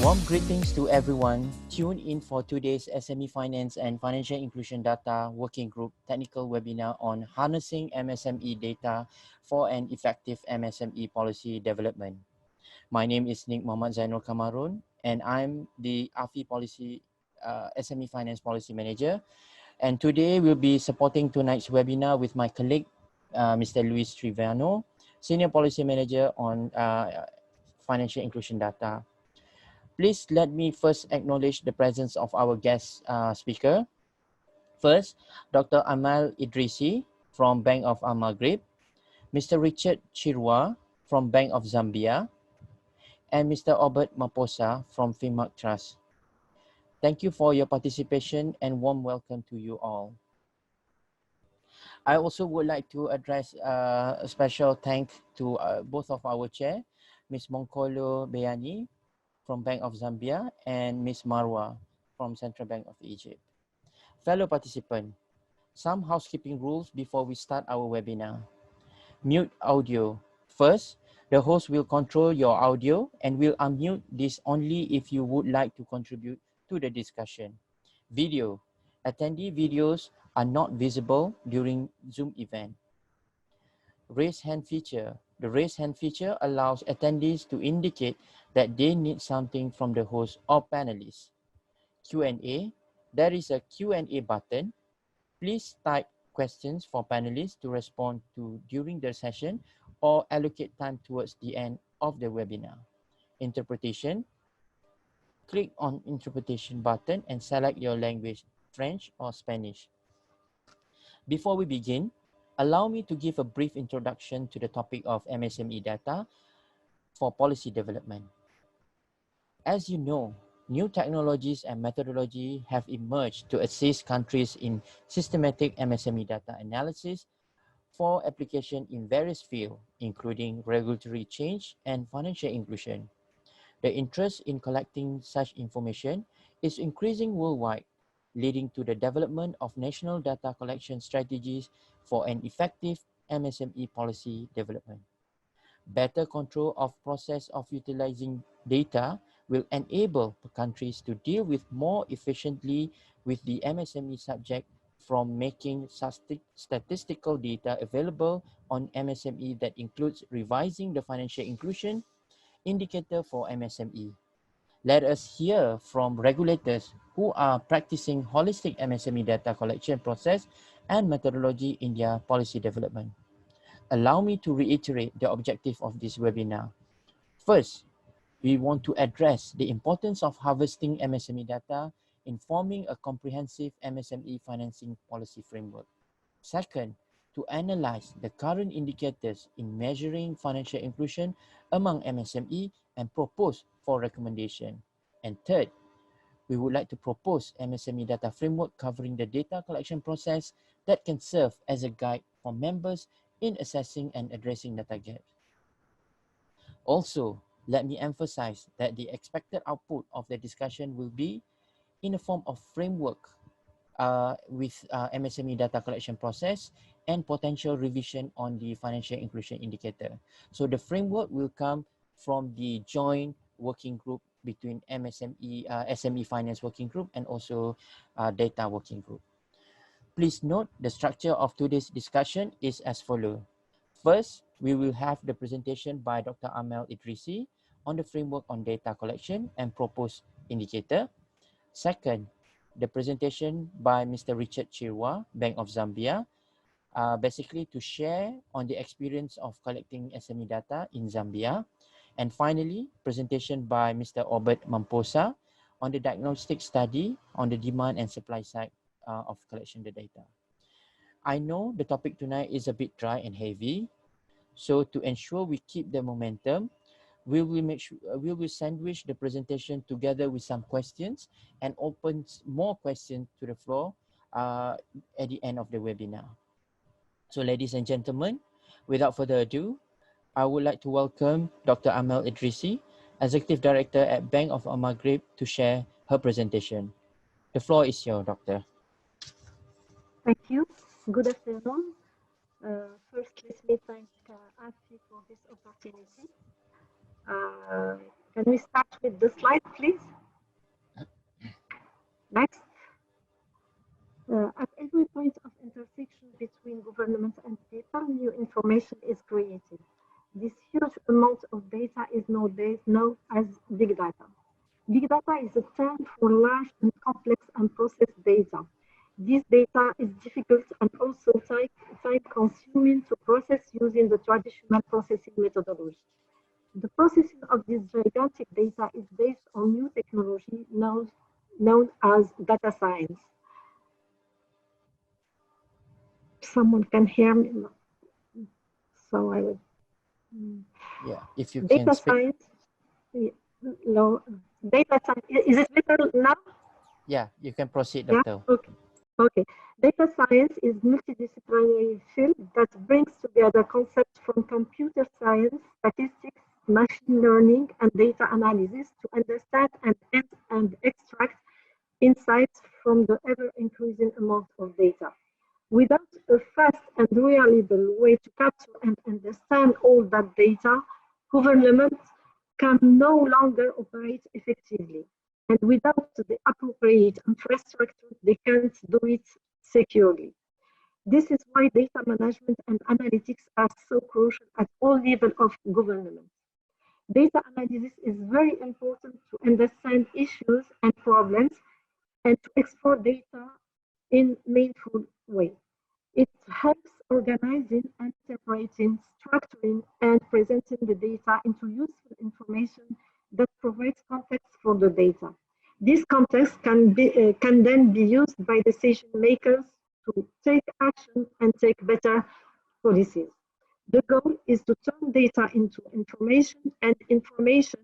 Warm greetings to everyone. Tune in for today's SME Finance and Financial Inclusion Data Working Group technical webinar on harnessing MSME data for an effective MSME policy development. My name is Nick Mohammed Zainul Kamarun, and I'm the AFI Policy SME Finance Policy Manager. And today we'll be supporting tonight's webinar with my colleague, Mr. Luis Trevino, Senior Policy Manager on Financial Inclusion Data. Please let me first acknowledge the presence of our guest speaker. First, Dr. Amel Idrissi from Bank of Maghrib, Mr. Richard Chirwa from Bank of Zambia, and Mr. Obert Maposa from FinMark Trust. Thank you for your participation and warm welcome to you all. I also would like to address a special thank to both of our chair, Ms. Monkolo Beyani from Bank of Zambia and Ms. Marwa from Central Bank of Egypt. Fellow participant, some housekeeping rules before we start our webinar. Mute audio. First, the host will control your audio and will unmute this only if you would like to contribute to the discussion. Video. Attendee videos are not visible during Zoom event. Raise hand feature. The raise hand feature allows attendees to indicate that they need something from the host or panelists. Q&A. There is a Q&A button. Please type questions for panelists to respond to during the session or allocate time towards the end of the webinar. Interpretation. Click on interpretation button and select your language, French or Spanish. Before we begin, allow me to give a brief introduction to the topic of MSME data for policy development. As you know, new technologies and methodology have emerged to assist countries in systematic MSME data analysis for application in various fields, including regulatory change and financial inclusion. The interest in collecting such information is increasing worldwide, leading to the development of national data collection strategies for an effective MSME policy development. Better control of process of utilizing data will enable countries to deal with more efficiently with the MSME subject, from making statistical data available on MSME that includes revising the financial inclusion indicator for MSME. Let us hear from regulators who are practicing holistic MSME data collection process and methodology in their policy development. Allow me to reiterate the objective of this webinar. First, we want to address the importance of harvesting MSME data in forming a comprehensive MSME financing policy framework. Second, to analyze the current indicators in measuring financial inclusion among MSME and propose for recommendation. And third, we would like to propose MSME data framework covering the data collection process that can serve as a guide for members in assessing and addressing data gaps. Also, let me emphasize that the expected output of the discussion will be in the form of framework with MSME data collection process and potential revision on the financial inclusion indicator. So the framework will come from the joint working group between SME Finance Working Group and also Data Working Group. Please note the structure of today's discussion is as follows. First, we will have the presentation by Dr. Amel Idrissi on the framework on data collection and proposed indicator. Second, the presentation by Mr. Richard Chirwa, Bank of Zambia, basically to share on the experience of collecting SME data in Zambia. And finally, presentation by Mr. Obert Maposa on the diagnostic study on the demand and supply side of collection the data. I know the topic tonight is a bit dry and heavy, so to ensure we keep the momentum, we will sandwich the presentation together with some questions and open more questions to the floor at the end of the webinar. So ladies and gentlemen, without further ado, I would like to welcome Dr. Amel Idrissi, Executive Director at Bank of Maghrib, to share her presentation. The floor is yours, Doctor. Thank you. Good afternoon. First, let me thank AFI for this opportunity. Can we start with the slide, please? Next. At every point of intersection between government and people, new information is created. This huge amount of data is nowadays known as big data. Big data is a term for large and complex unprocessed data. This data is difficult and also time-consuming to process using the traditional processing methodology. The processing of this gigantic data is based on new technology known as data science. Someone can hear me, so I will. Yeah, if you data can speak. Science. No, data science. Is it better now? Yeah, you can proceed, Doctor. Yeah? Okay. Okay. Data science is multidisciplinary field that brings together concepts from computer science, statistics, machine learning, and data analysis to understand and extract insights from the ever-increasing amount of data. Without a fast and reliable way to capture and understand all that data, governments can no longer operate effectively. And without the appropriate infrastructure, they can't do it securely. This is why data management and analytics are so crucial at all levels of government. Data analysis is very important to understand issues and problems and to explore data in a meaningful way. It helps organizing, interpreting, structuring, and presenting the data into useful information that provides context for the data. This context can then be used by decision makers to take action and take better policies. The goal is to turn data into information and information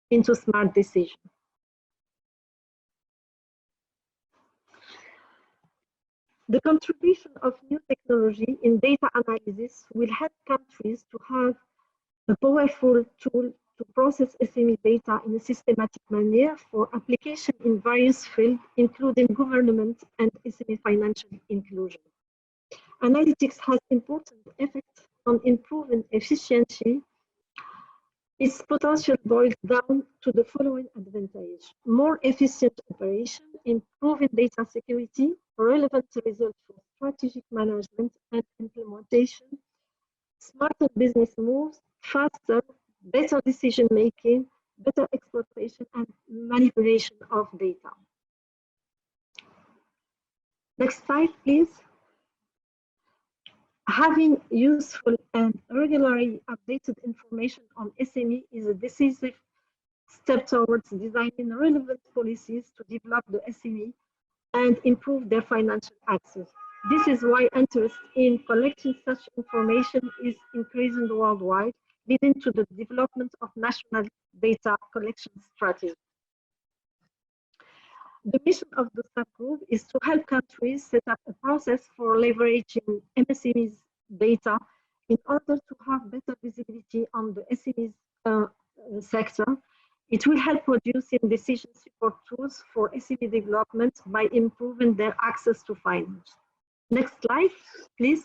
into smart decisions. The contribution of new technology in data analysis will help countries to have a powerful tool to process SME data in a systematic manner for application in various fields, including government and SME financial inclusion. Analytics has important effects on improving efficiency. Its potential boils down to the following advantage: more efficient operation, improving data security, relevant results for strategic management and implementation, smarter business moves, faster, better decision making, better exploitation and manipulation of data. Next slide, please. Having useful and regularly updated information on SME is a decisive step towards designing relevant policies to develop the SME and improve their financial access. This is why interest in collecting such information is increasing worldwide, leading to the development of national data collection strategies. The mission of the subgroup is to help countries set up a process for leveraging MSMEs data in order to have better visibility on the SMEs sector. It will help producing decision support tools for SME development by improving their access to finance. Next slide, please.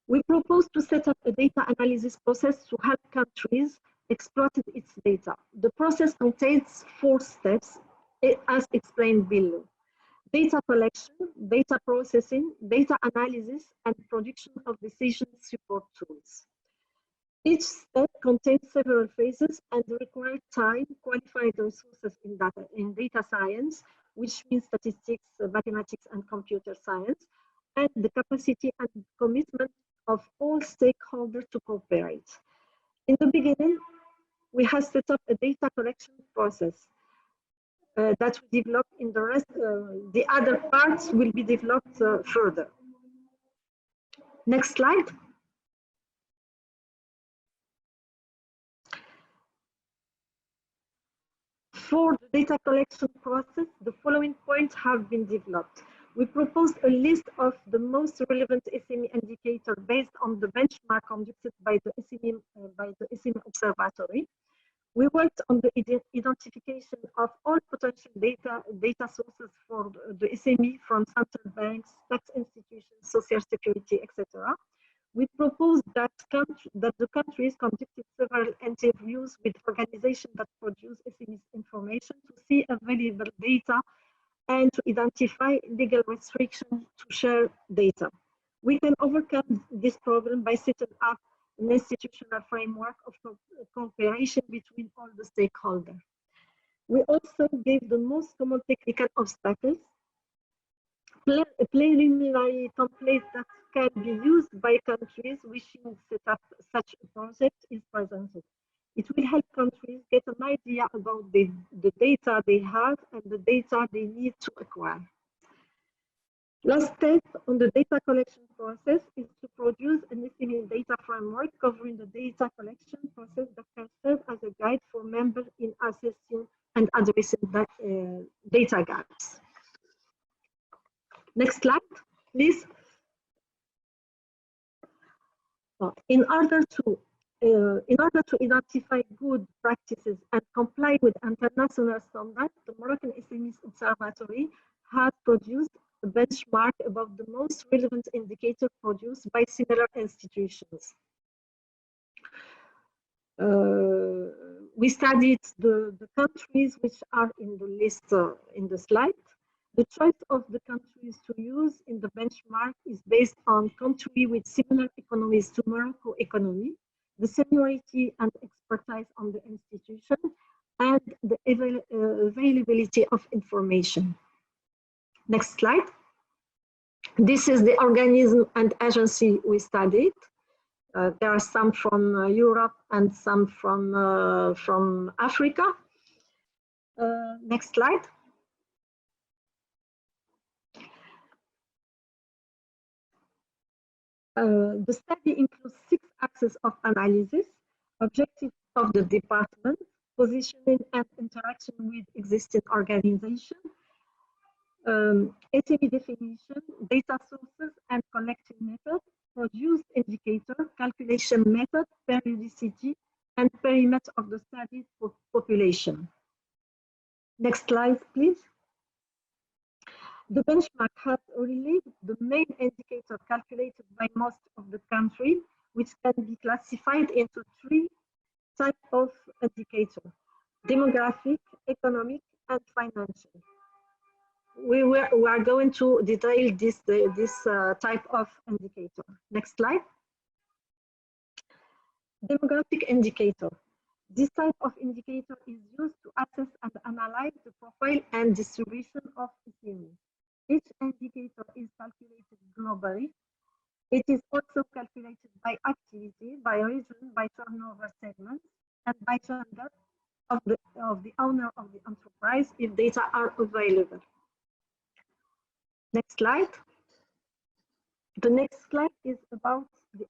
We propose to set up a data analysis process to help countries exploit its data. The process contains 4 steps, as explained below: data collection, data processing, data analysis, and production of decision support tools. Each step contains several phases and requires time, qualified resources in data science, which means statistics, mathematics, and computer science, and the capacity and commitment of all stakeholders to cooperate. In the beginning, we have set up a data collection process that we develop in the rest. The other parts will be developed further. Next slide. For the data collection process, the following points have been developed. We proposed a list of the most relevant SME indicators based on the benchmark conducted by the SME Observatory. We worked on the identification of all potential data sources for the SME from central banks, tax institutions, social security, etc. We proposed that the countries conducted several interviews with organizations that produce SME information to see available data and to identify legal restrictions to share data. We can overcome this problem by setting up an institutional framework of cooperation between all the stakeholders. We also gave the most common technical obstacles, a preliminary template that can be used by countries wishing to set up such a project is presented. It will help countries get an idea about the data they have and the data they need to acquire. Last step on the data collection process is to produce an SME data framework covering the data collection process that can serve as a guide for members in assessing and addressing data gaps. Next slide, please. In order to identify good practices and comply with international standards, the Moroccan SMEs Observatory has produced a benchmark about the most relevant indicators produced by similar institutions. We studied the countries which are in the list in the slide. The choice of the countries to use in the benchmark is based on country with similar economies to Morocco economy, the seniority and expertise on the institution, and the availability of information. Next slide. This is the organism and agency we studied. There are some from Europe and some from Africa. Next slide. The study includes 6 axes of analysis: objectives of the department, positioning and interaction with existing organizations, SME definition, data sources and collecting method, produced indicator, calculation method, periodicity, and perimeter of the study population. Next slide, please. The benchmark has released the main indicator calculated by most of the country, which can be classified into 3 types of indicators: demographic, economic, and financial. We are going to detail this type of indicator. Next slide. Demographic indicator. This type of indicator is used to assess and analyze the profile and distribution of SMEs. Each indicator is calculated globally. It is also calculated by activity, by region, by turnover segments, and by gender of the owner of the enterprise if data are available. Next slide. The next slide is about the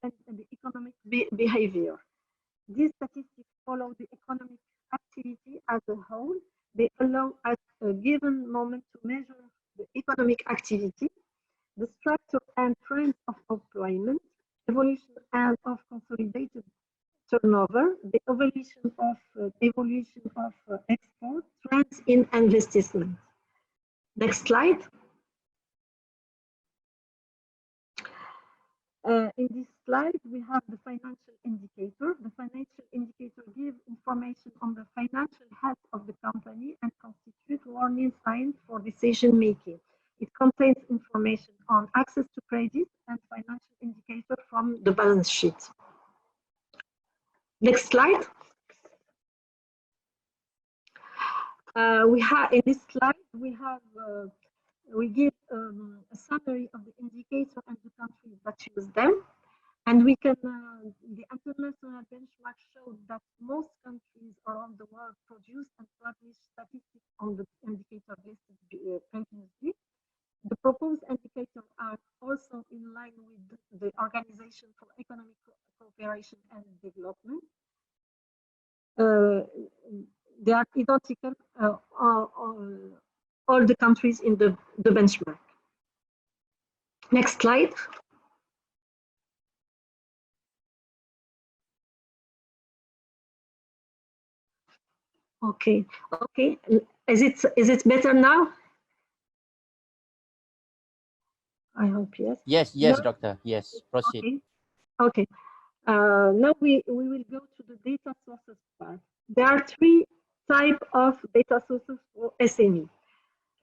economic behavior. These statistics follow the economic activity as a whole. They allow at a given moment to measure the economic activity, the structure and trends of employment, evolution and of consolidated turnover, the evolution of export, trends in investment. Next slide. In this slide, we have the financial indicator. The financial indicator gives information on the financial health of the company and constitutes warning signs for decision making. It contains information on access to credit and financial indicator from the balance sheet. Next slide. In this slide we give a summary of the indicator and the countries that use them, and we can the international benchmark showed that most countries around the world produce and publish statistics on the indicator listed previously. The proposed indicators are also in line with the Organization for Economic Cooperation and Development. They are identical all the countries in the benchmark. Next slide. Okay, okay. Is it better now? I hope yes. Yes, yes, No? doctor. Yes, proceed. Okay, okay. Now we will go to the data sources part. There are three types of data sources for SME.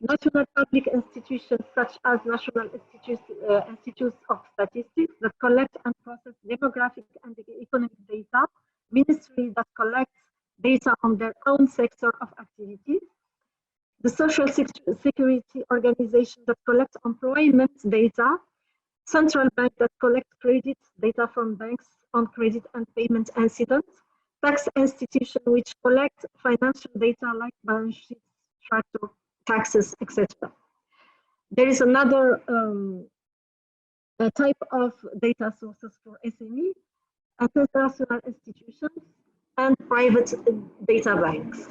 National public institutions such as National Institutes of Statistics that collect and process demographic and economic data, ministry that collects data on their own sector of activities, the social security organization that collects employment data, central bank that collects credit data from banks on credit and payment incidents, tax institution which collect financial data like balance sheets, tractor, taxes, etc. There is another type of data sources for SME, international institutions, and private data banks.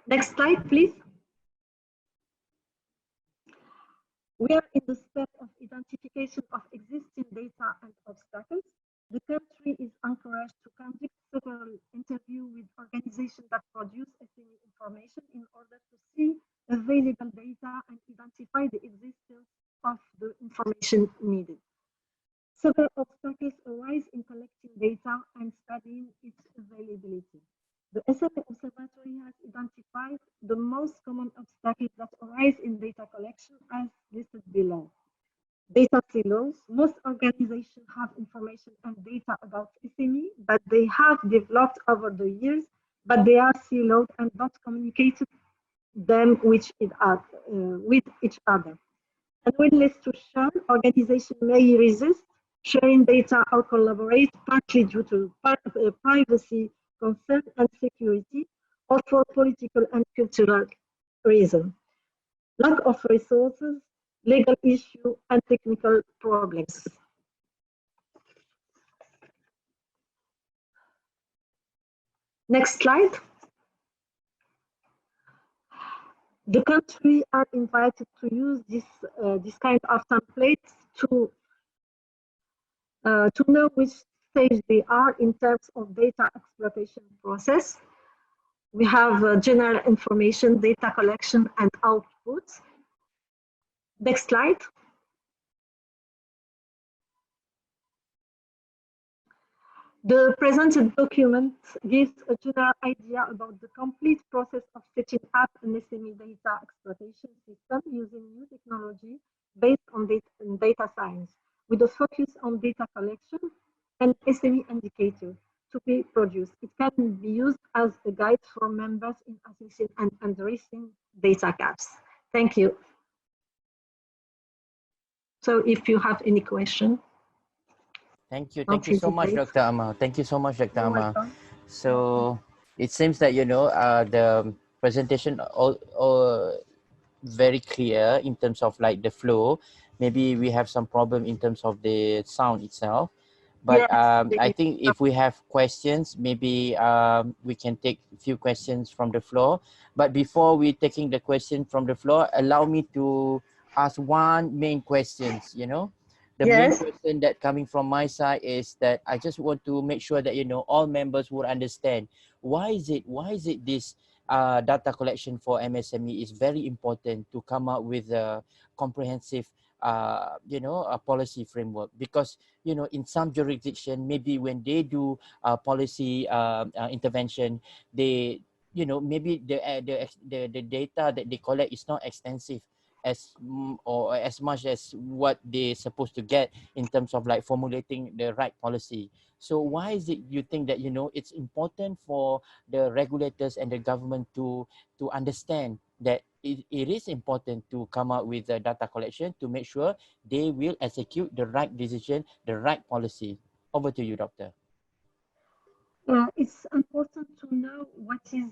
Next slide, please. We are in the step of identification of existing data and obstacles. The country is encouraged to conduct several interviews with organizations that produce SME information in order to see available data and identify the existence of the information needed. Several obstacles arise in collecting data and studying its availability. The SME Observatory has identified the most common obstacles that arise in data collection as listed below. Data silos. Most organizations have information and data about SME that they have developed over the years, but they are siloed and not communicated them with each other. And willingness to share, organizations may resist sharing data or collaborate partly due to privacy concern and security, or for political and cultural reasons. Lack of resources, legal issue, and technical problems. Next slide. The country are invited to use this kind of templates to know which stage they are in terms of data exploitation process. We have general information, data collection, and outputs. Next slide. The presented document gives a general idea about the complete process of setting up an SME data exploitation system using new technology based on data science, with a focus on data collection and SME indicator to be produced. It can be used as a guide for members in assessing and addressing data gaps. Thank you. So if you have any question. Thank you so much, Dr. Amel. Thank you so much, Dr. Amel. So it seems that, you know, the presentation all very clear in terms of like the flow. Maybe we have some problem in terms of the sound itself. But yes, I think if we have questions, maybe we can take a few questions from the floor. But before we taking the question from the floor, allow me to ask one main questions, you know. The main question that coming from my side is that I just want to make sure that, you know, all members would understand why is it this data collection for MSME is very important to come up with a comprehensive you know, a policy framework, because, you know, in some jurisdiction, maybe when they do policy intervention, they, you know, maybe the data that they collect is not extensive or as much as what they're supposed to get in terms of like formulating the right policy. So why is it you think that, you know, it's important for the regulators and the government to understand that it is important to come up with the data collection to make sure they will execute the right decision, the right policy? Over to you, Doctor. It's important to know what is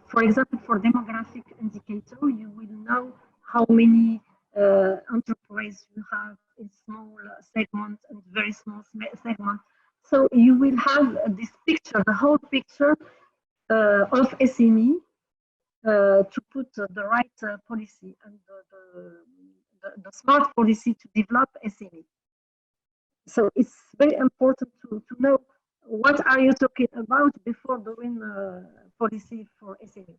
for example, for demographic indicator, you will know how many enterprise you have in small segments and very small segments. So you will have this picture, the whole picture of SME to put the right policy and the smart policy to develop SME. So it's very important to know what are you talking about before doing policy for SME?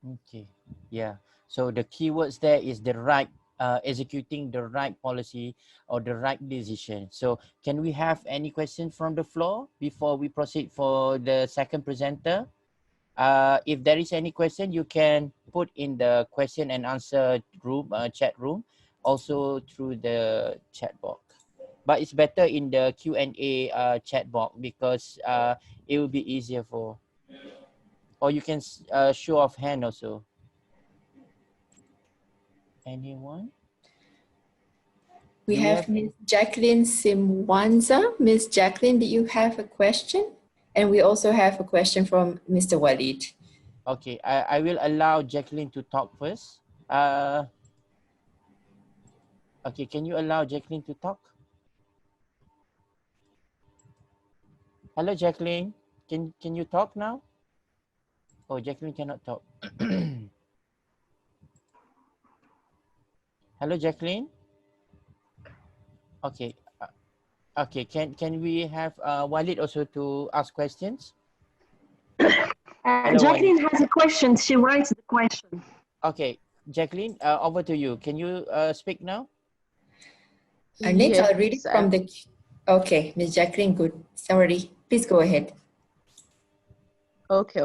Okay, yeah. So the keywords there is the right, executing the right policy or the right decision. So can we have any questions from the floor before we proceed for the second presenter? If there is any question, you can put in the question and answer room, chat room, also through the chat box. But it's better in the Q&A chat box because it will be easier for, or you can show of hand also. Anyone? We Do you have Ms. Jacqueline Simwanza. Ms. Jacqueline, do you have a question? And we also have a question from Mr. Walid. Okay, I will allow Jacqueline to talk first. Okay, can you allow Jacqueline to talk? Hello, Jacqueline. Can you talk now? Oh, Jacqueline cannot talk. Hello, Jacqueline. Okay. Okay. Can we have Walid also to ask questions? Hello, Jacqueline Walid. has a question. She writes the question. Okay, Jacqueline, over to you. Can you speak now? Next, Yes, I'll read it from the... Okay, Ms. Jacqueline, good. Sorry, please go ahead. Okay.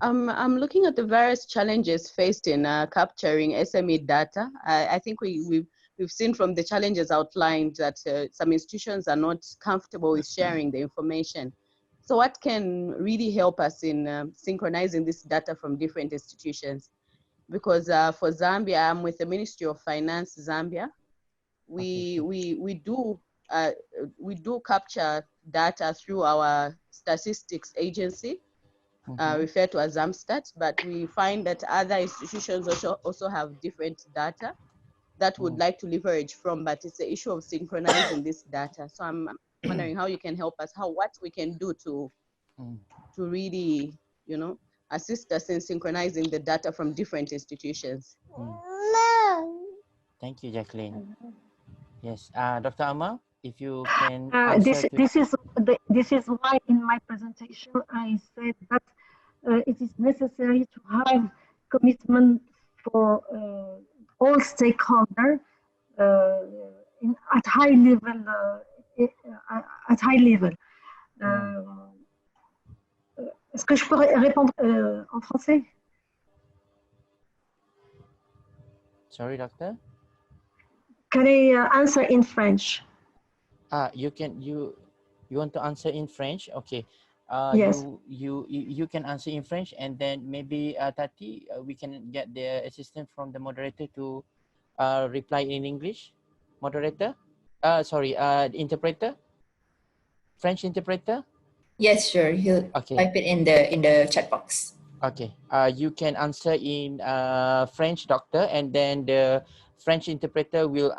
I'm looking at the various challenges faced in capturing SME data. I think we've seen from the challenges outlined that some institutions are not comfortable with sharing the information. So what can really help us in synchronizing this data from different institutions? Because for Zambia, I'm with the Ministry of Finance, Zambia. We do capture data through our statistics agency, referred to as Zamstat, but we find that other institutions also have different data that would like to leverage from, but it's the issue of synchronizing this data. So I'm wondering how you can help us, what we can do to really, assist us in synchronizing the data from different institutions. Thank you, Jacqueline. Yes, Dr. Amel, if you can this is why in my presentation I said that it is necessary to have commitment for all stakeholders at high level. Est-ce que je peux répondre en français? Sorry, doctor. Can I answer in French? You want to answer in French? Okay. Yes. You can answer in French, and then maybe Taty, we can get the assistant from the moderator to reply in English. Moderator? Sorry, interpreter? French interpreter? Yes, sure. He'll type it in the chat box. Okay. You can answer in French, doctor, and then the French interpreter will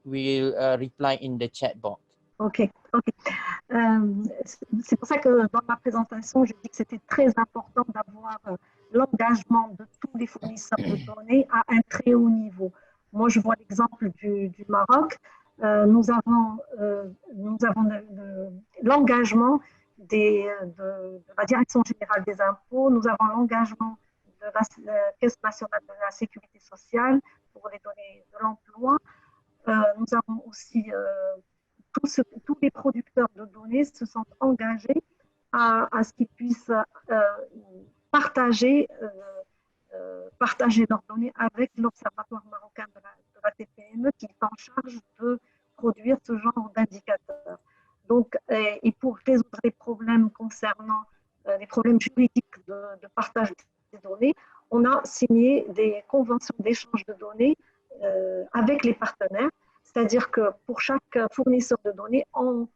reply in the chat box. Ok. C'est pour ça que dans ma présentation, j'ai dit que c'était très important d'avoir l'engagement de tous les fournisseurs de données à un très haut niveau. Moi, je vois l'exemple du Maroc. Nous avons l'engagement de la Direction générale des impôts. Nous avons l'engagement de la Caisse nationale de la sécurité sociale pour les données de l'emploi. Nous avons aussi tous les producteurs de données se sont engagés à ce qu'ils puissent partager leurs données avec l'Observatoire marocain de la TPME qui est en charge de produire ce genre d'indicateurs. Donc, et pour résoudre les problèmes concernant les problèmes juridiques de partage des données, on a signé des conventions d'échange de données avec les partenaires. C'est-à-dire que pour chaque fournisseur de données, on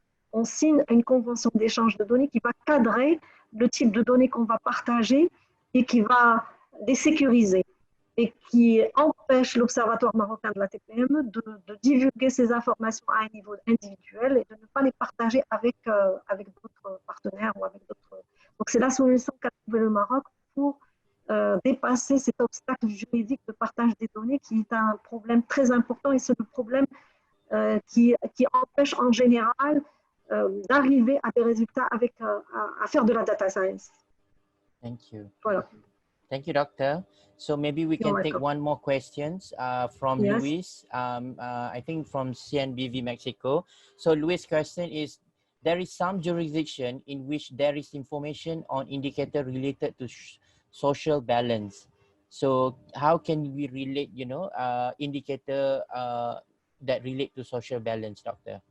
signe une convention d'échange de données qui va cadrer le type de données qu'on va partager et qui va les sécuriser et qui empêche l'Observatoire marocain de la TPME de divulguer ces informations à un niveau individuel et de ne pas les partager avec d'autres partenaires ou avec d'autres. Donc c'est la solution qu'a trouvé le Maroc pour dépasser cet obstacle juridique de partage des données qui est un problème très important et c'est le problème qui empêche en général d'arriver à des résultats avec à faire de la data science. Thank you. Voilà. Thank you, Doctor. So maybe we can take one more questions from Luis, I think from CNBV Mexico. So Luis' question is, there is some jurisdiction in which there is information on indicator related to social balance. So how can we relate, you know, indicator that relate to social balance, Doctor?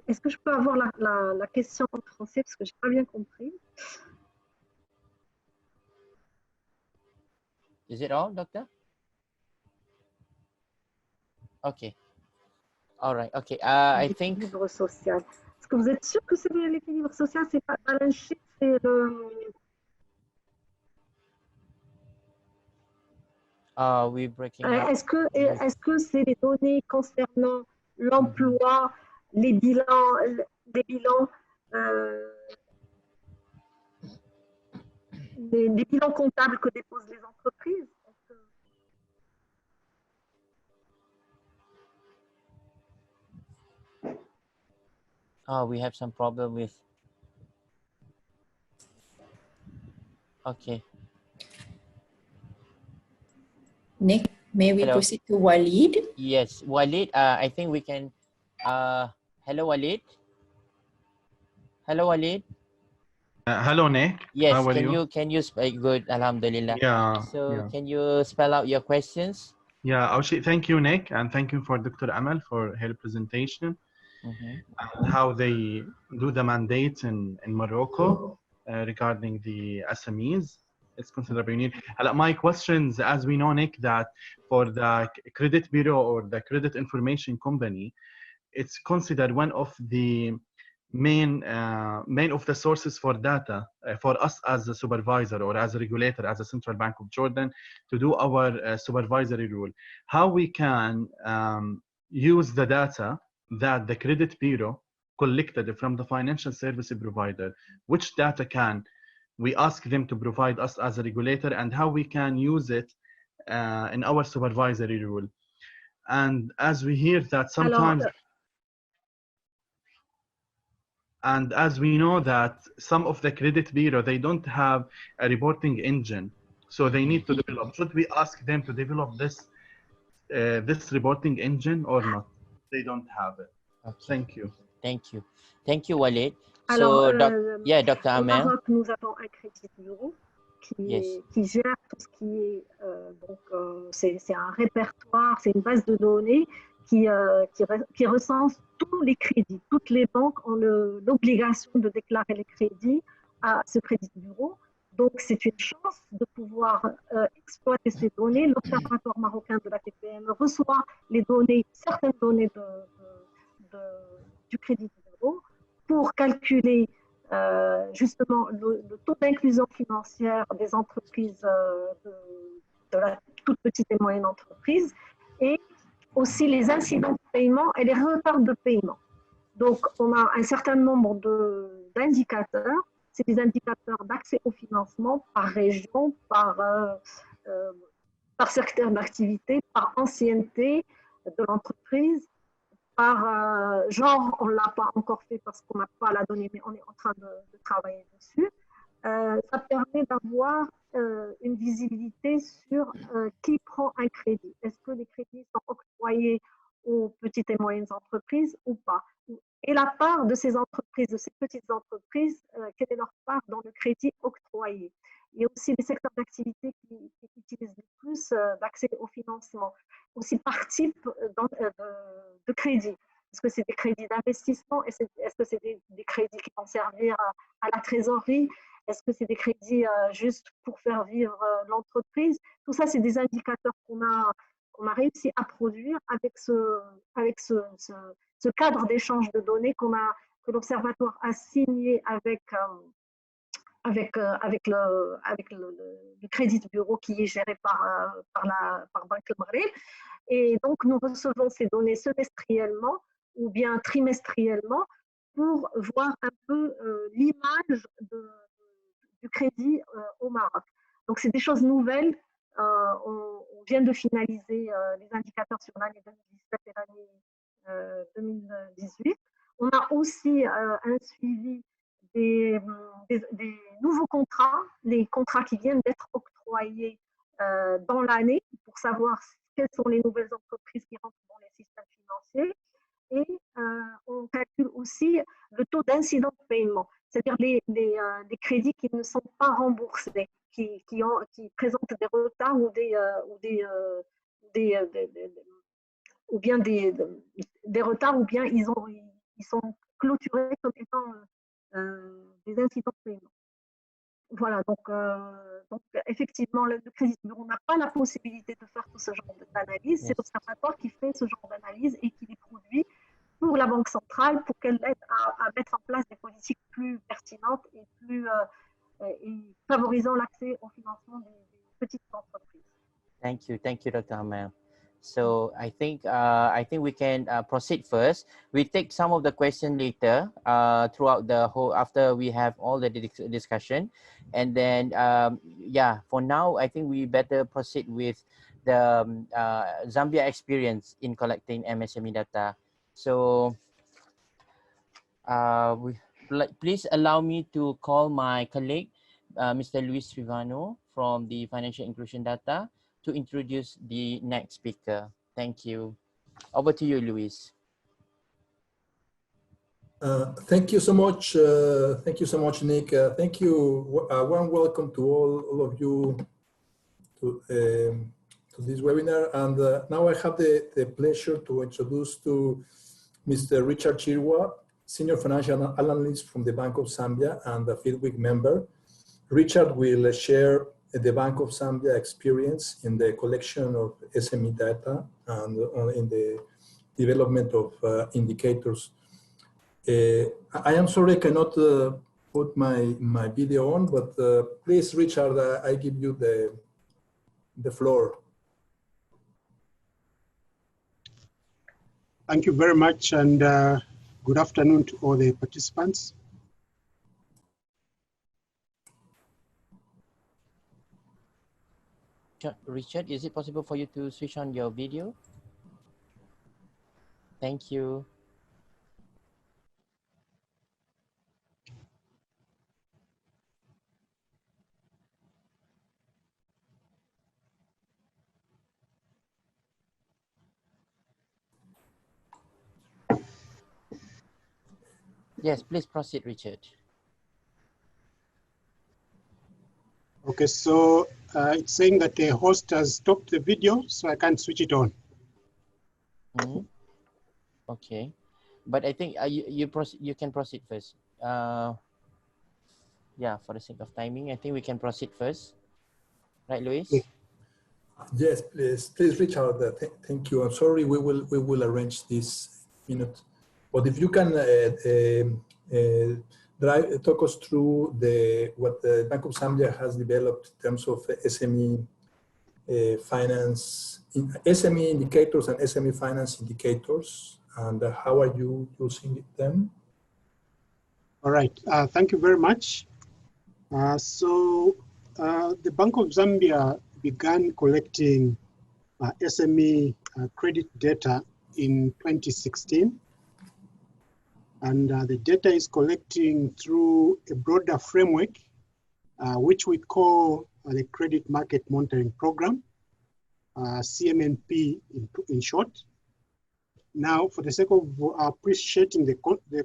Est-ce que je peux avoir la question en français parce que je n'ai pas bien compris? Is it all, Doctor? Okay. All right. Okay. I think. L'équilibre social. Est-ce que vous êtes sûr que c'est l'équilibre social? C'est pas balance sheet, c'est le. We're breaking up. Est-ce que c'est les données concernant l'emploi, les bilans, les bilans comptables que déposent les entreprises? We have some problem with. Okay. Nick, may we proceed to Walid? Yes, Walid. I think we can. Hello, Walid. Hello, Walid. Hello, Nick. Yes. How are Can you speak? Good. Alhamdulillah. Yeah. So can you spell out your questions? Yeah. Thank you, Nick, and thank you for Dr. Amel for her presentation. And how they do the mandate in Morocco regarding the SMEs. It's considerably unique. My questions, as we know, Nick, that for the credit bureau or the credit information company, it's considered one of the main of the sources for data for us as a supervisor or as a regulator, as a Central Bank of Jordan, to do our supervisory rule. How we can use the data that the credit bureau collected from the financial service provider, which data can we ask them to provide us as a regulator, and how we can use it in our supervisory rule. And as we hear that sometimes, and as we know that some of the credit bureau, they don't have a reporting engine, so they need to develop. Should we ask them to develop this this reporting engine or not? They don't have it. Okay. Thank you. Thank you. Thank you, Walid. Alors, Dr. Amel. Au Maroc, nous avons un crédit bureau qui gère tout ce qui est c'est un répertoire, c'est une base de données qui recense tous les crédits. Toutes les banques ont l'obligation de déclarer les crédits à ce crédit bureau. Donc, c'est une chance de pouvoir exploiter ces données. L'Observatoire marocain de la TPM reçoit les données, certaines données du crédit bureau pour calculer justement le taux d'inclusion financière des entreprises, de la toute petite et moyenne entreprise, et aussi les incidents de paiement et les retards de paiement. Donc, on a un certain nombre d'indicateurs. C'est des indicateurs d'accès au financement par région, par secteur d'activité, par ancienneté de l'entreprise, par genre, on ne l'a pas encore fait parce qu'on n'a pas la donnée, mais on est en train de travailler dessus. Ça permet d'avoir une visibilité sur qui prend un crédit. Est-ce que les crédits sont octroyés aux petites et moyennes entreprises ou pas? Et la part de ces entreprises, de ces petites entreprises, quelle est leur part dans le crédit octroyé? Il y a aussi les secteurs d'activité qui utilisent le plus d'accès au financement, aussi par type de crédit. Est-ce que c'est des crédits d'investissement? Est-ce que c'est des crédits qui vont servir à la trésorerie? Est-ce que c'est des crédits juste pour faire vivre l'entreprise? Tout ça, c'est des indicateurs qu'on a réussi à produire avec ce cadre d'échange de données que l'Observatoire a signé avec le crédit bureau qui est géré par Banque Maghrib. Et donc, nous recevons ces données semestriellement ou bien trimestriellement pour voir un peu l'image du crédit au Maroc. Donc, c'est des choses nouvelles. On vient de finaliser les indicateurs sur l'année 2017 et l'année 2018. On a aussi un suivi des nouveaux contrats, les contrats qui viennent d'être octroyés dans l'année pour savoir quelles sont les nouvelles entreprises qui rentrent dans les systèmes financiers. Et on calcule aussi le taux d'incident de paiement, c'est-à-dire les crédits qui ne sont pas remboursés, qui présentent des retards ou bien des retards, ou bien ils sont clôturés comme étant des incidents de paiement. Voilà, donc effectivement, le Crédit Bureau n'a pas la possibilité de faire tout ce genre d'analyse. C'est l'observatoire qui fait ce genre d'analyse et qui les produit pour la Banque centrale pour qu'elle aide à mettre en place des politiques plus pertinentes et plus favorisant l'accès au financement des petites entreprises. Thank you, Dr. Amel. So I think we can proceed first. We take some of the question later throughout the whole, after we have all the discussion, and then yeah, for now I think we better proceed with the Zambia experience in collecting MSME data. So please allow me to call my colleague, Mr. Luis Trevino from the Financial Inclusion Data, to introduce the next speaker. Thank you. Over to you, Luis. Thank you so much. Thank you so much, Nick. Thank you. Warm welcome to all of you to this webinar. And now I have the pleasure to introduce to Mr. Richard Chirwa, Senior Financial Analyst from the Bank of Zambia and a FID member. Richard will share the Bank of Zambia experience in the collection of SME data and in the development of indicators. I am sorry I cannot put my video on, but please, Richard, I give you the floor. Thank you very much, and good afternoon to all the participants. Richard, is it possible for you to switch on your video? Thank you. Yes, please proceed, Richard. Okay, so it's saying that the host has stopped the video, so I can't switch it on. Okay, but I think you can proceed first. Yeah, for the sake of timing, I think we can proceed first. Right, Luis? Okay. Yes, please, Richard. Thank you. I'm sorry, we will arrange this minute. But if you can talk us through what the Bank of Zambia has developed in terms of SME finance, SME indicators and SME finance indicators, and how are you using them? All right, thank you very much. So the Bank of Zambia began collecting SME credit data in 2016. And the data is collecting through a broader framework, which we call the Credit Market Monitoring Program, CMNP in short. Now, for the sake of appreciating the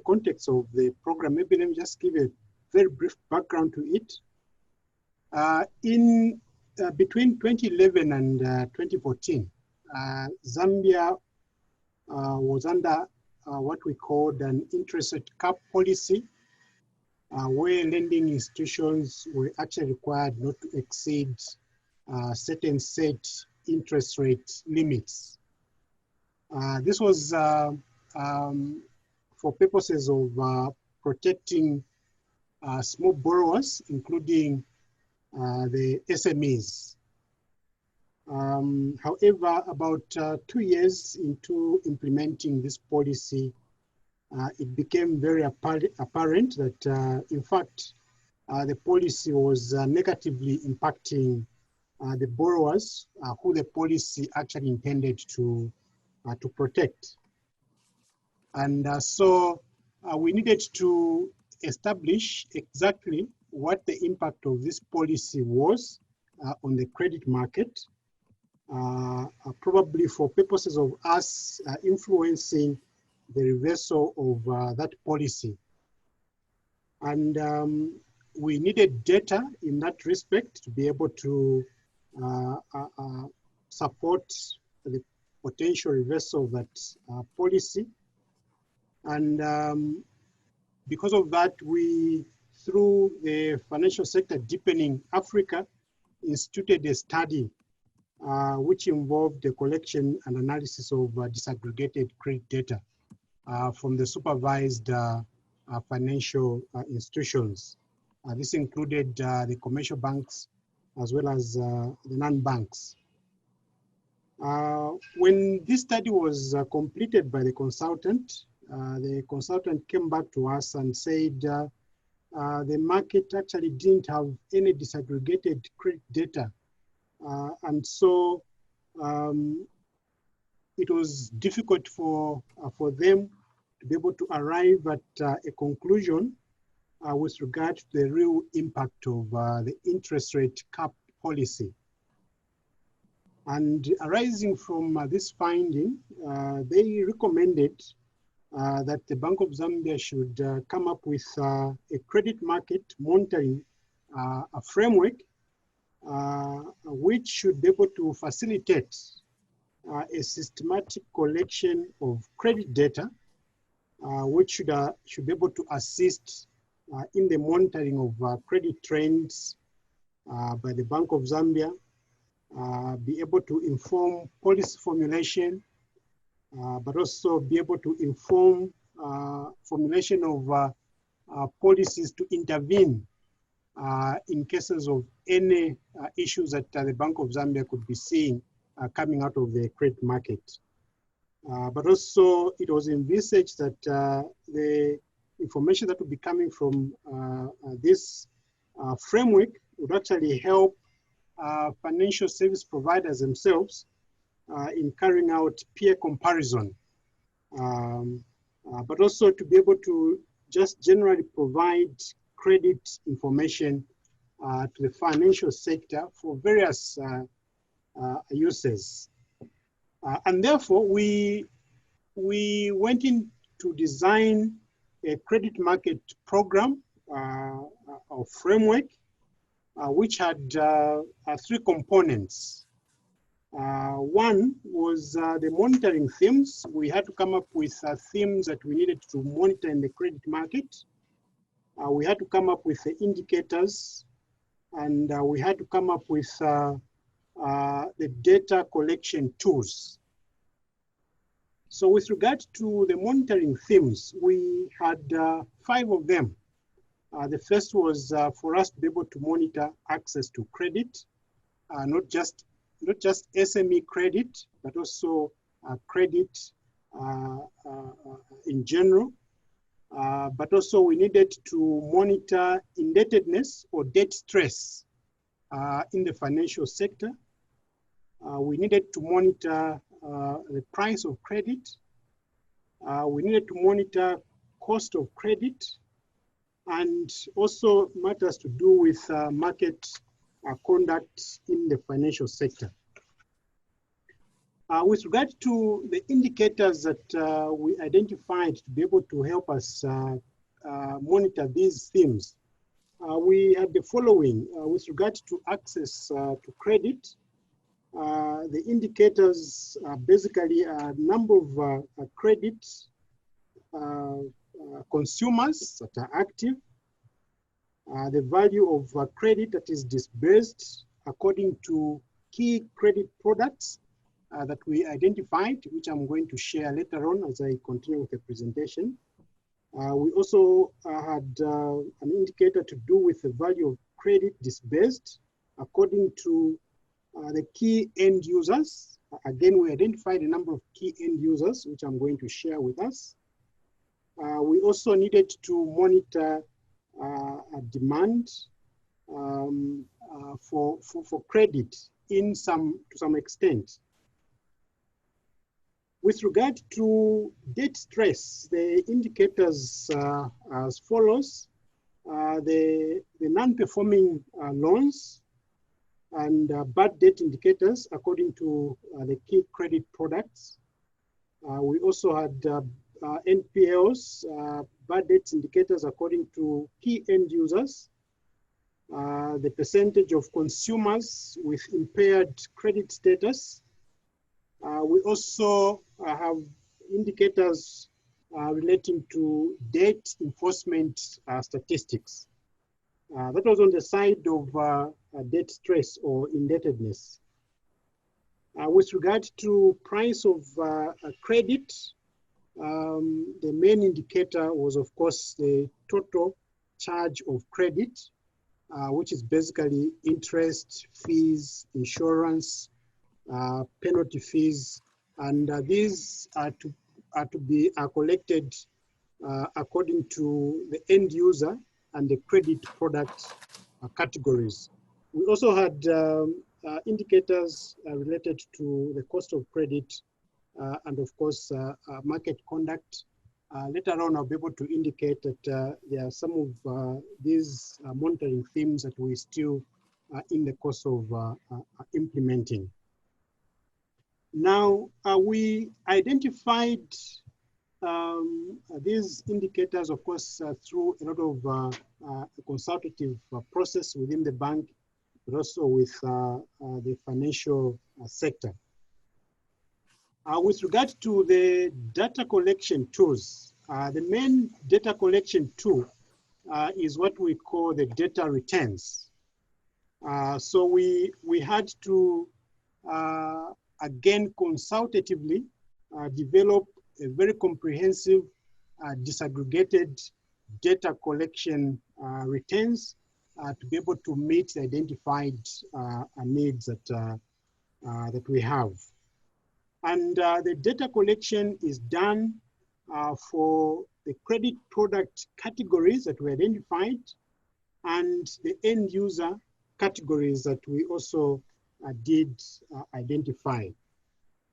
context of the program, maybe let me just give a very brief background to it. Between 2011 and 2014, Zambia was under what we called an interest rate cap policy, where lending institutions were actually required not to exceed certain set interest rate limits. This was for purposes of protecting small borrowers, including the SMEs. However, about 2 years into implementing this policy, it became very apparent that, in fact, the policy was negatively impacting the borrowers who the policy actually intended to protect. And so we needed to establish exactly what the impact of this policy was on the credit market, probably for purposes of us influencing the reversal of that policy. And we needed data in that respect to be able to support the potential reversal of that policy. And because of that, we, through the Financial Sector Deepening Africa, instituted a study which involved the collection and analysis of disaggregated credit data from the supervised financial institutions. This included the commercial banks as well as the non-banks. When this study was completed by the consultant came back to us and said the market actually didn't have any disaggregated credit data. And so it was difficult for them to be able to arrive at a conclusion with regard to the real impact of the interest rate cap policy. And arising from this finding, they recommended that the Bank of Zambia should come up with a credit market monitoring a framework which should be able to facilitate a systematic collection of credit data, which should be able to assist in the monitoring of credit trends by the Bank of Zambia, be able to inform policy formulation, but also be able to inform formulation of policies to intervene in cases of any issues that the Bank of Zambia could be seeing coming out of the credit market. But also it was envisaged that the information that would be coming from this framework would actually help financial service providers themselves in carrying out peer comparison, but also to be able to just generally provide credit information to the financial sector for various uses. And therefore, we went in to design a credit market program or framework which had 3 components. One was the monitoring themes. We had to come up with themes that we needed to monitor in the credit market. We had to come up with the indicators, and we had to come up with the data collection tools. So with regard to the monitoring themes, we had 5 of them. The first was for us to be able to monitor access to credit, not just SME credit, but also credit in general. But also we needed to monitor indebtedness or debt stress in the financial sector. We needed to monitor the price of credit. We needed to monitor cost of credit, and also matters to do with market conduct in the financial sector. With regard to the indicators that we identified to be able to help us monitor these themes, we had the following. With regard to access to credit, the indicators are basically a number of credit consumers that are active, the value of credit that is disbursed according to key credit products that we identified, which I'm going to share later on as I continue with the presentation. We also had an indicator to do with the value of credit disbursed according to the key end users. Again, we identified a number of key end users, which I'm going to share with us. We also needed to monitor a demand for credit to some extent. With regard to debt stress, the indicators as follows. The non-performing loans and bad debt indicators according to the key credit products. We also had NPLs, bad debt indicators according to key end users, the percentage of consumers with impaired credit status. We also have indicators relating to debt enforcement statistics. That was on the side of debt stress or indebtedness. With regard to price of credit, the main indicator was, of course, the total charge of credit, which is basically interest, fees, insurance, penalty fees, and these are to be collected according to the end user and the credit product categories. We also had indicators related to the cost of credit and of course market conduct. Later on, I'll be able to indicate that there are some of these monitoring themes that we still in the course of implementing. Now, we identified these indicators, of course, through a lot of a consultative process within the bank, but also with the financial sector. With regard to the data collection tools, the main data collection tool is what we call the data returns. So we had to, again, consultatively develop a very comprehensive disaggregated data collection returns to be able to meet the identified needs that we have. And the data collection is done for the credit product categories that we identified and the end user categories that we also did identify.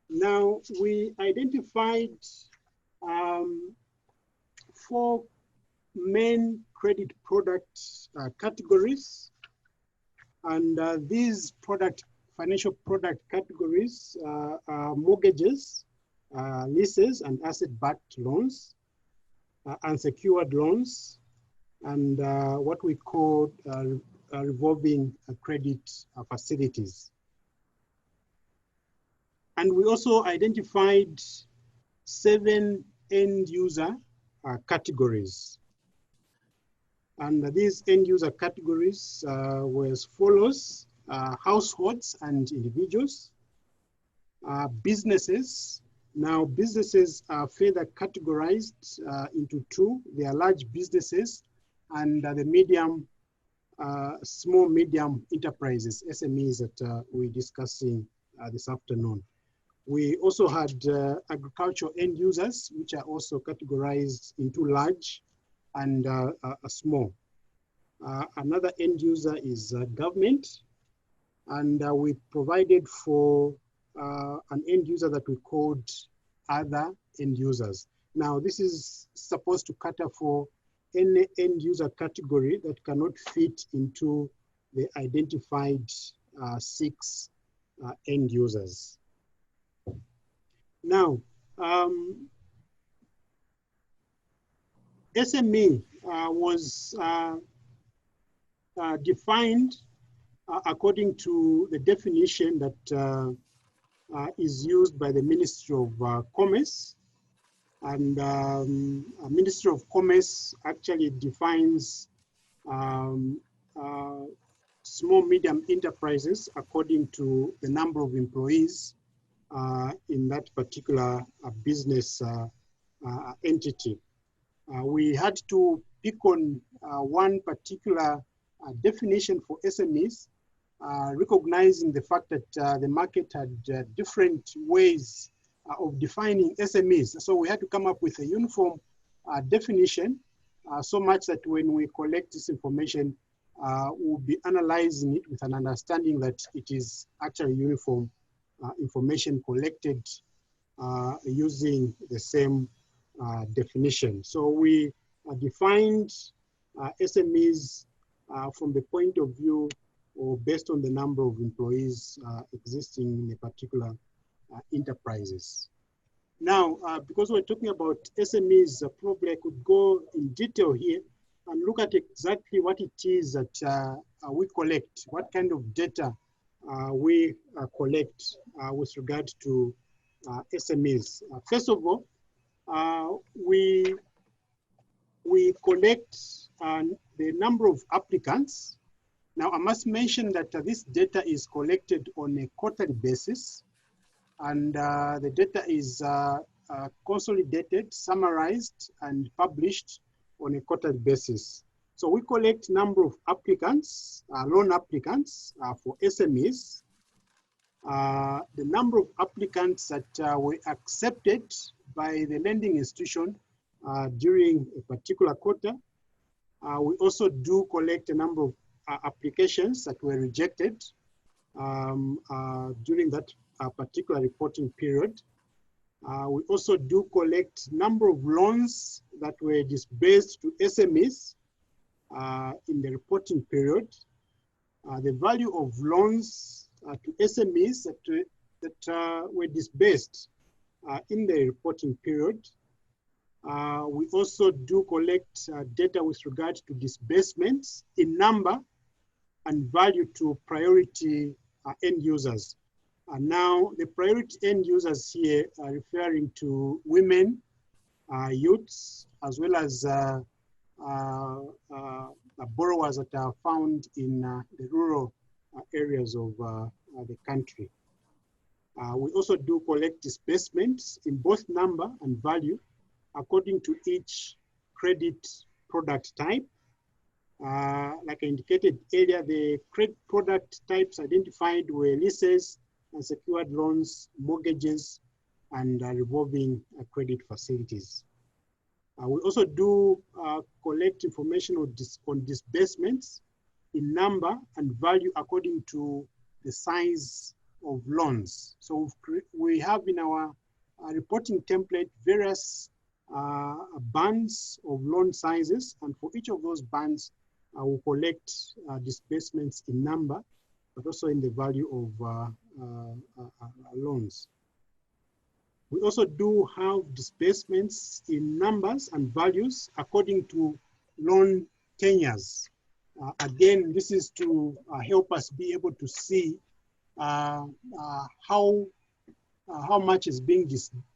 Now, we identified 4 main credit product categories, and these financial product categories are mortgages, leases and asset-backed loans, unsecured loans, and what we call revolving credit facilities. And we also identified 7 end user categories. And these end user categories were as follows: households and individuals, businesses. Now, businesses are further categorized into 2. They are large businesses and the medium, small, medium enterprises, SMEs that we're discussing this afternoon. We also had agricultural end users, which are also categorized into large and small. Another end user is government, and we provided for an end user that we called other end users. Now, this is supposed to cater for any end user category that cannot fit into the identified 6 end users. Now, SME was defined according to the definition that is used by the Ministry of Commerce. And Ministry of Commerce actually defines small, medium enterprises according to the number of employees in that particular business entity. We had to pick on one particular definition for SMEs, recognizing the fact that the market had different ways of defining SMEs. So we had to come up with a uniform definition, so much that when we collect this information, we'll be analyzing it with an understanding that it is actually uniform information collected using the same definition. So we defined SMEs from the point of view or based on the number of employees existing in a particular enterprises. Now, because we're talking about SMEs, probably I could go in detail here and look at exactly what it is that we collect, what kind of data we collect with regard to SMEs. First of all, we collect the number of applicants. Now, I must mention that this data is collected on a quarterly basis, and the data is consolidated, summarized, and published on a quarterly basis. So we collect number of applicants, loan applicants for SMEs, the number of applicants that were accepted by the lending institution during a particular quarter. We also do collect a number of applications that were rejected during that particular reporting period. We also do collect number of loans that were disbursed to SMEs in the reporting period, the value of loans to SMEs that were disbursed in the reporting period. We also do collect data with regard to disbursements in number and value to priority end users. Now, the priority end users here are referring to women, youths, as well as borrowers that are found in the rural areas of the country. We also do collect disbursements in both number and value according to each credit product type. Like I indicated earlier, the credit product types identified were leases, unsecured loans, mortgages, and revolving credit facilities. We also do collect information on disbursements in number and value according to the size of loans. So we have in our reporting template various bands of loan sizes, and for each of those bands, we collect disbursements in number, but also in the value of loans. We also do have disbursements in numbers and values according to loan tenures. Again, this is to help us be able to see how much is being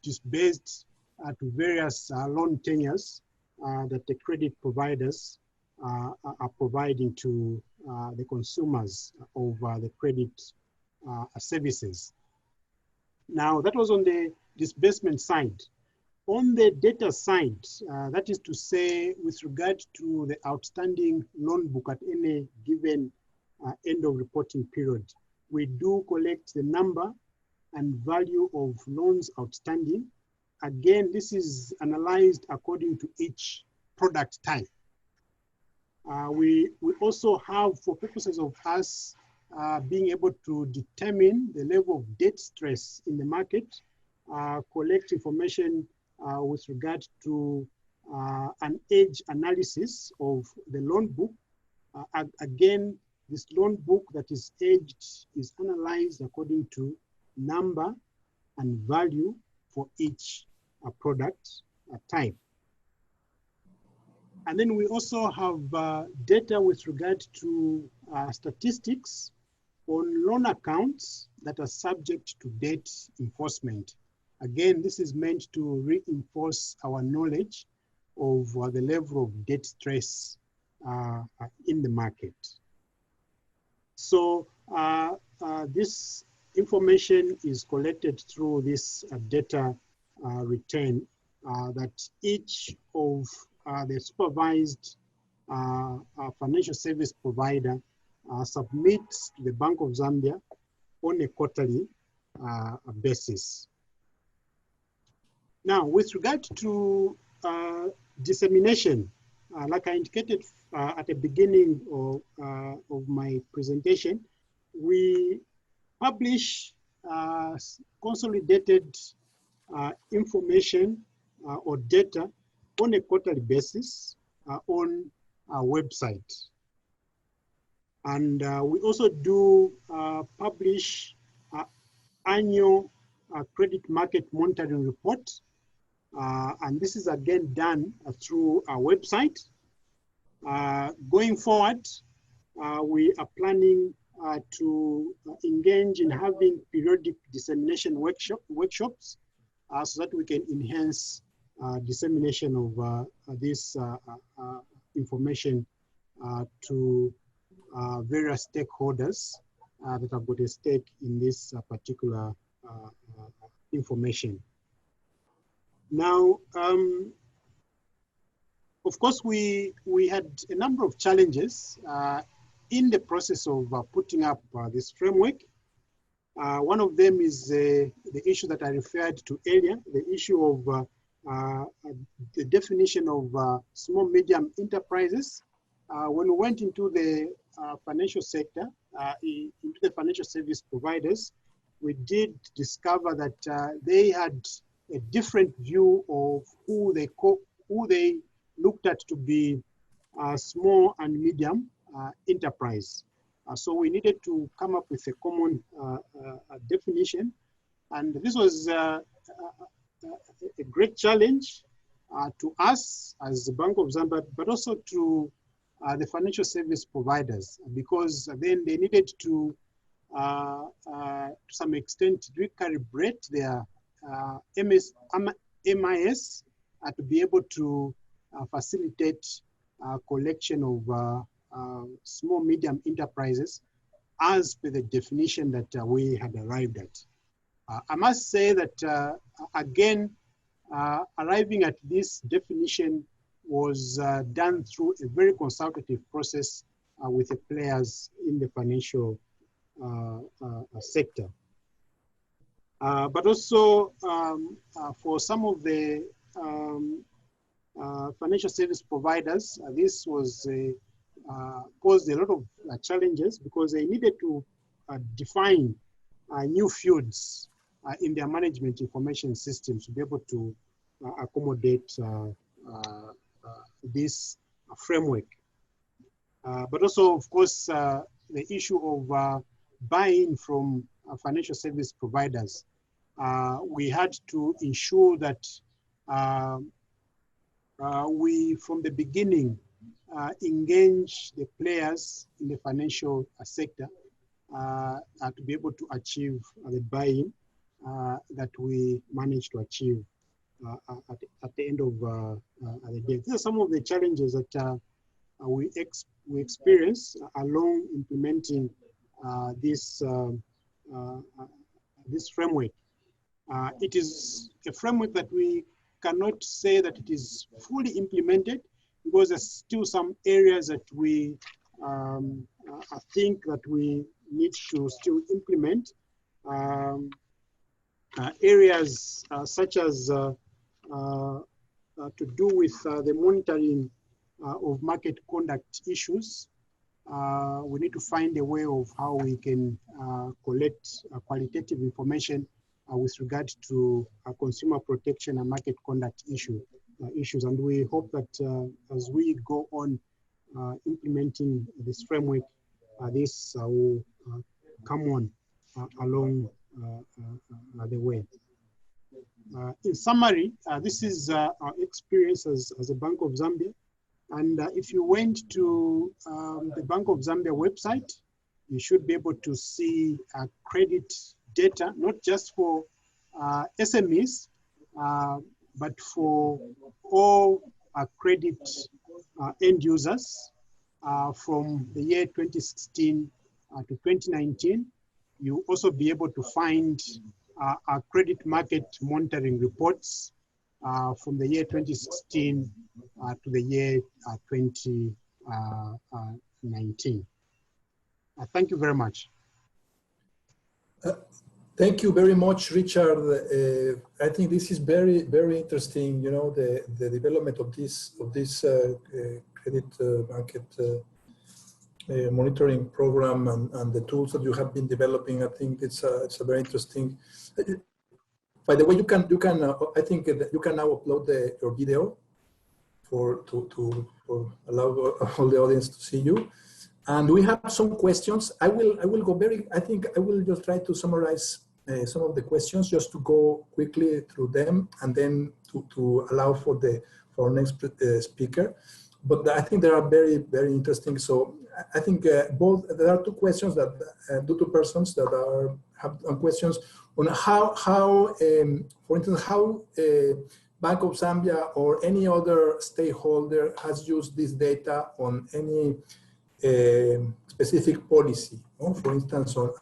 disbursed to various loan tenures that the credit providers are providing to the consumers of the credit services. Now, that was on the disbursement side. On the data side, that is to say, with regard to the outstanding loan book at any given end of reporting period, we do collect the number and value of loans outstanding. Again, this is analyzed according to each product type. We also have, for purposes of us being able to determine the level of debt stress in the market, collect information with regard to an age analysis of the loan book. Again, this loan book that is aged is analyzed according to number and value for each product type. And then we also have data with regard to statistics on loan accounts that are subject to debt enforcement. Again, this is meant to reinforce our knowledge of the level of debt stress in the market. So this information is collected through this data return that each of the supervised financial service provider submits to the Bank of Zambia on a quarterly basis. Now, with regard to dissemination, like I indicated at the beginning of my presentation, we publish consolidated information or data on a quarterly basis on our website. And we also do publish annual credit market monitoring report. And this is again done through our website. Going forward, we are planning to engage in having periodic dissemination workshops so that we can enhance dissemination of this information to various stakeholders that have got a stake in this particular information. Now, of course, we had a number of challenges in the process of putting up this framework. One of them is the issue that I referred to earlier, the issue of the definition of small medium enterprises. When we went into the financial sector, into the financial service providers, we did discover that they had a different view of who they looked at to be small and medium enterprise. So we needed to come up with a common definition, and this was a great challenge to us as the Bank of Zambia, but also to the financial service providers, because then they needed to some extent recalibrate their MIS to be able to facilitate collection of small medium enterprises as per the definition that we had arrived at. I must say that again, arriving at this definition was done through a very consultative process with the players in the financial sector. But also for some of the financial service providers, this was posed a lot of challenges because they needed to define new fields in their management information systems to be able to accommodate this framework. But also, of course, the issue of buy-in from financial service providers. We had to ensure that we, from the beginning, engage the players in the financial sector to be able to achieve the buy-in that we managed to achieve at the end of the day. These are some of the challenges that we experience along implementing this framework. It is a framework that we cannot say that it is fully implemented because there's still some areas that we I think that we need to still implement. Areas such as to do with the monitoring of market conduct issues. We need to find a way of how we can collect qualitative information with regard to consumer protection and market conduct issues. And we hope that as we go on implementing this framework, this will come on along the way. In summary, this is our experience as a Bank of Zambia. And if you went to the Bank of Zambia website, you should be able to see credit data, not just for SMEs, but for all credit end users from the year 2016 to 2019. You also be able to find our credit market monitoring reports from the year 2016 to the year 2019. Thank you very much. Thank you very much, Richard. I think this is very, very interesting. You know, the development of this credit market monitoring program and the tools that you have been developing. I think it's a very interesting. By the way, you can I think that you can now upload your video for allow all the audience to see you. And we have some questions. I will go I think I will just try to summarize some of the questions just to go quickly through them and then to allow for our next speaker. But I think they are very, very interesting. So I think there are two questions that two persons that have questions on how for instance, how Bank of Zambia or any other stakeholder has used this data on any specific policy. For instance, on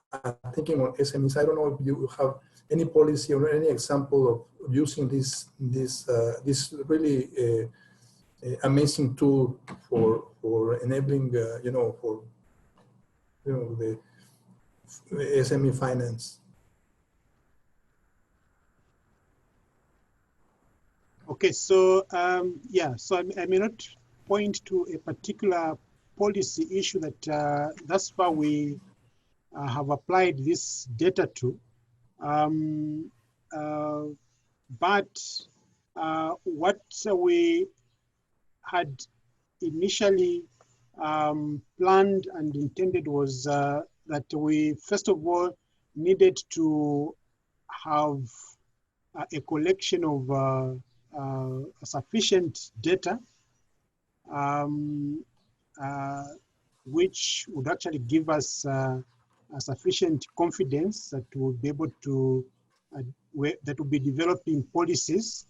thinking on SMEs, I don't know if you have any policy or any example of using this really amazing tool for enabling the SME finance. Okay, so yeah, so I may not point to a particular policy issue that thus far we have applied this data to, but what we had initially planned and intended was that we first of all needed to have a collection of sufficient data which would actually give us a sufficient confidence that we'll be able to, that will be developing policies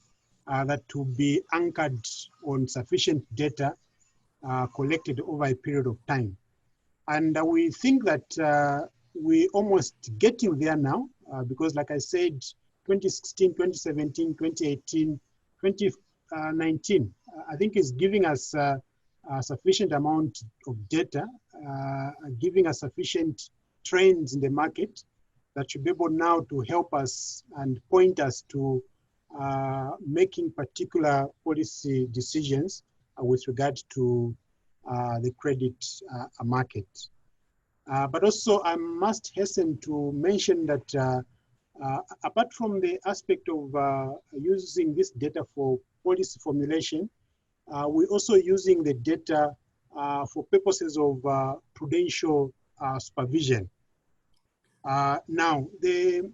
that will be anchored on sufficient data collected over a period of time. And we think that we're almost getting there now because like I said, 2016, 2017, 2018, 2019, I think is giving us a sufficient amount of data, giving us sufficient trends in the market that should be able now to help us and point us to making particular policy decisions with regard to the credit market. But also I must hasten to mention that apart from the aspect of using this data for policy formulation, we're also using the data for purposes of prudential supervision. Now, the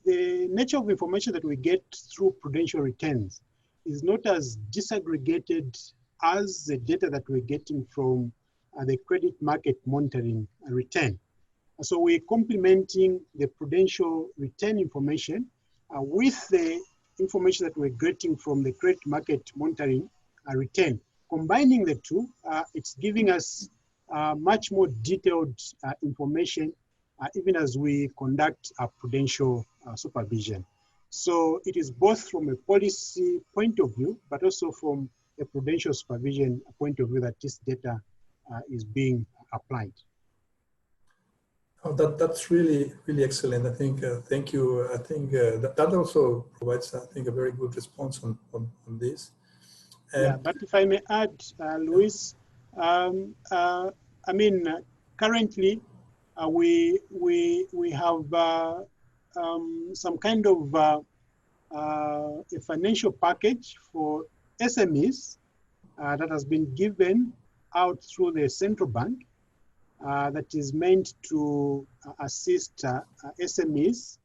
nature of information that we get through prudential returns is not as disaggregated as the data that we're getting from the credit market monitoring return. So we're complementing the prudential return information with the information that we're getting from the credit market monitoring return. Combining the two, it's giving us much more detailed information even as we conduct a prudential supervision. So it is both from a policy point of view, but also from a prudential supervision point of view that this data is being applied. Oh, that's really, really excellent. I think, thank you. I think that also provides, I think, a very good response on this. Yeah, but if I may add, Luis, I mean, currently we have some kind of a financial package for SMEs that has been given out through the central bank. That is meant to assist SMEs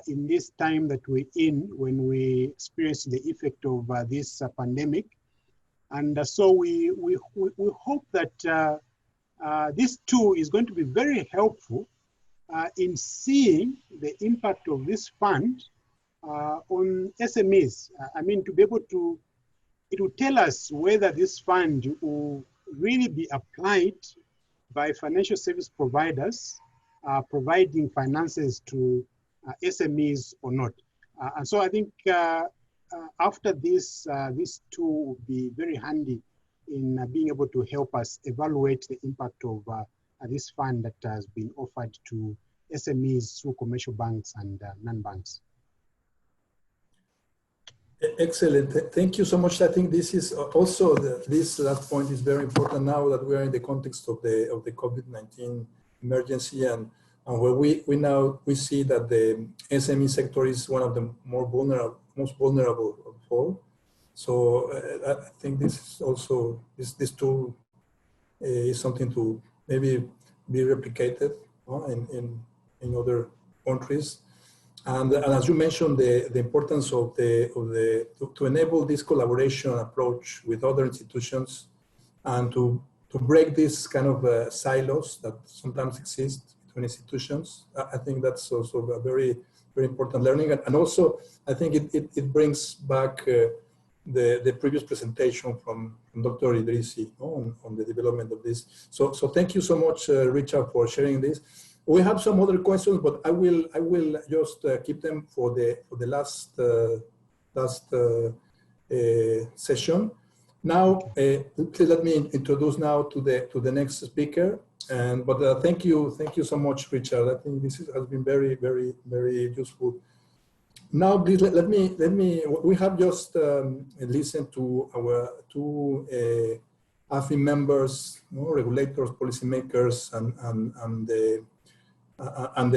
in this time that we're in when we experience the effect of this pandemic. And so we hope that this tool is going to be very helpful in seeing the impact of this fund on SMEs. I mean, to be able to, it will tell us whether this fund will really be applied by financial service providers providing finances to SMEs or not. And so I think after this, this tool will be very handy in being able to help us evaluate the impact of this fund that has been offered to SMEs through commercial banks and non-banks. Excellent. Thank you so much. I think this is also this last point is very important now that we are in the context of the COVID-19 emergency, and and where we see that the SME sector is one of the most vulnerable of all. So I think this is also this tool is something to maybe be replicated in other countries. And as you mentioned, the importance of to enable this collaboration approach with other institutions and to break this kind of silos that sometimes exist between institutions. I think that's also a very, very important learning. And also, I think it brings back the previous presentation from Dr. Idrissi on the development of this. So thank you so much, Richard, for sharing this. We have some other questions, but I will just keep them for the last session. Now, please let me introduce now to the next speaker. But thank you so much, Richard. I think this has been very, very, very useful. Now, please let me. We have just listened to our two AFI members, regulators, policymakers, one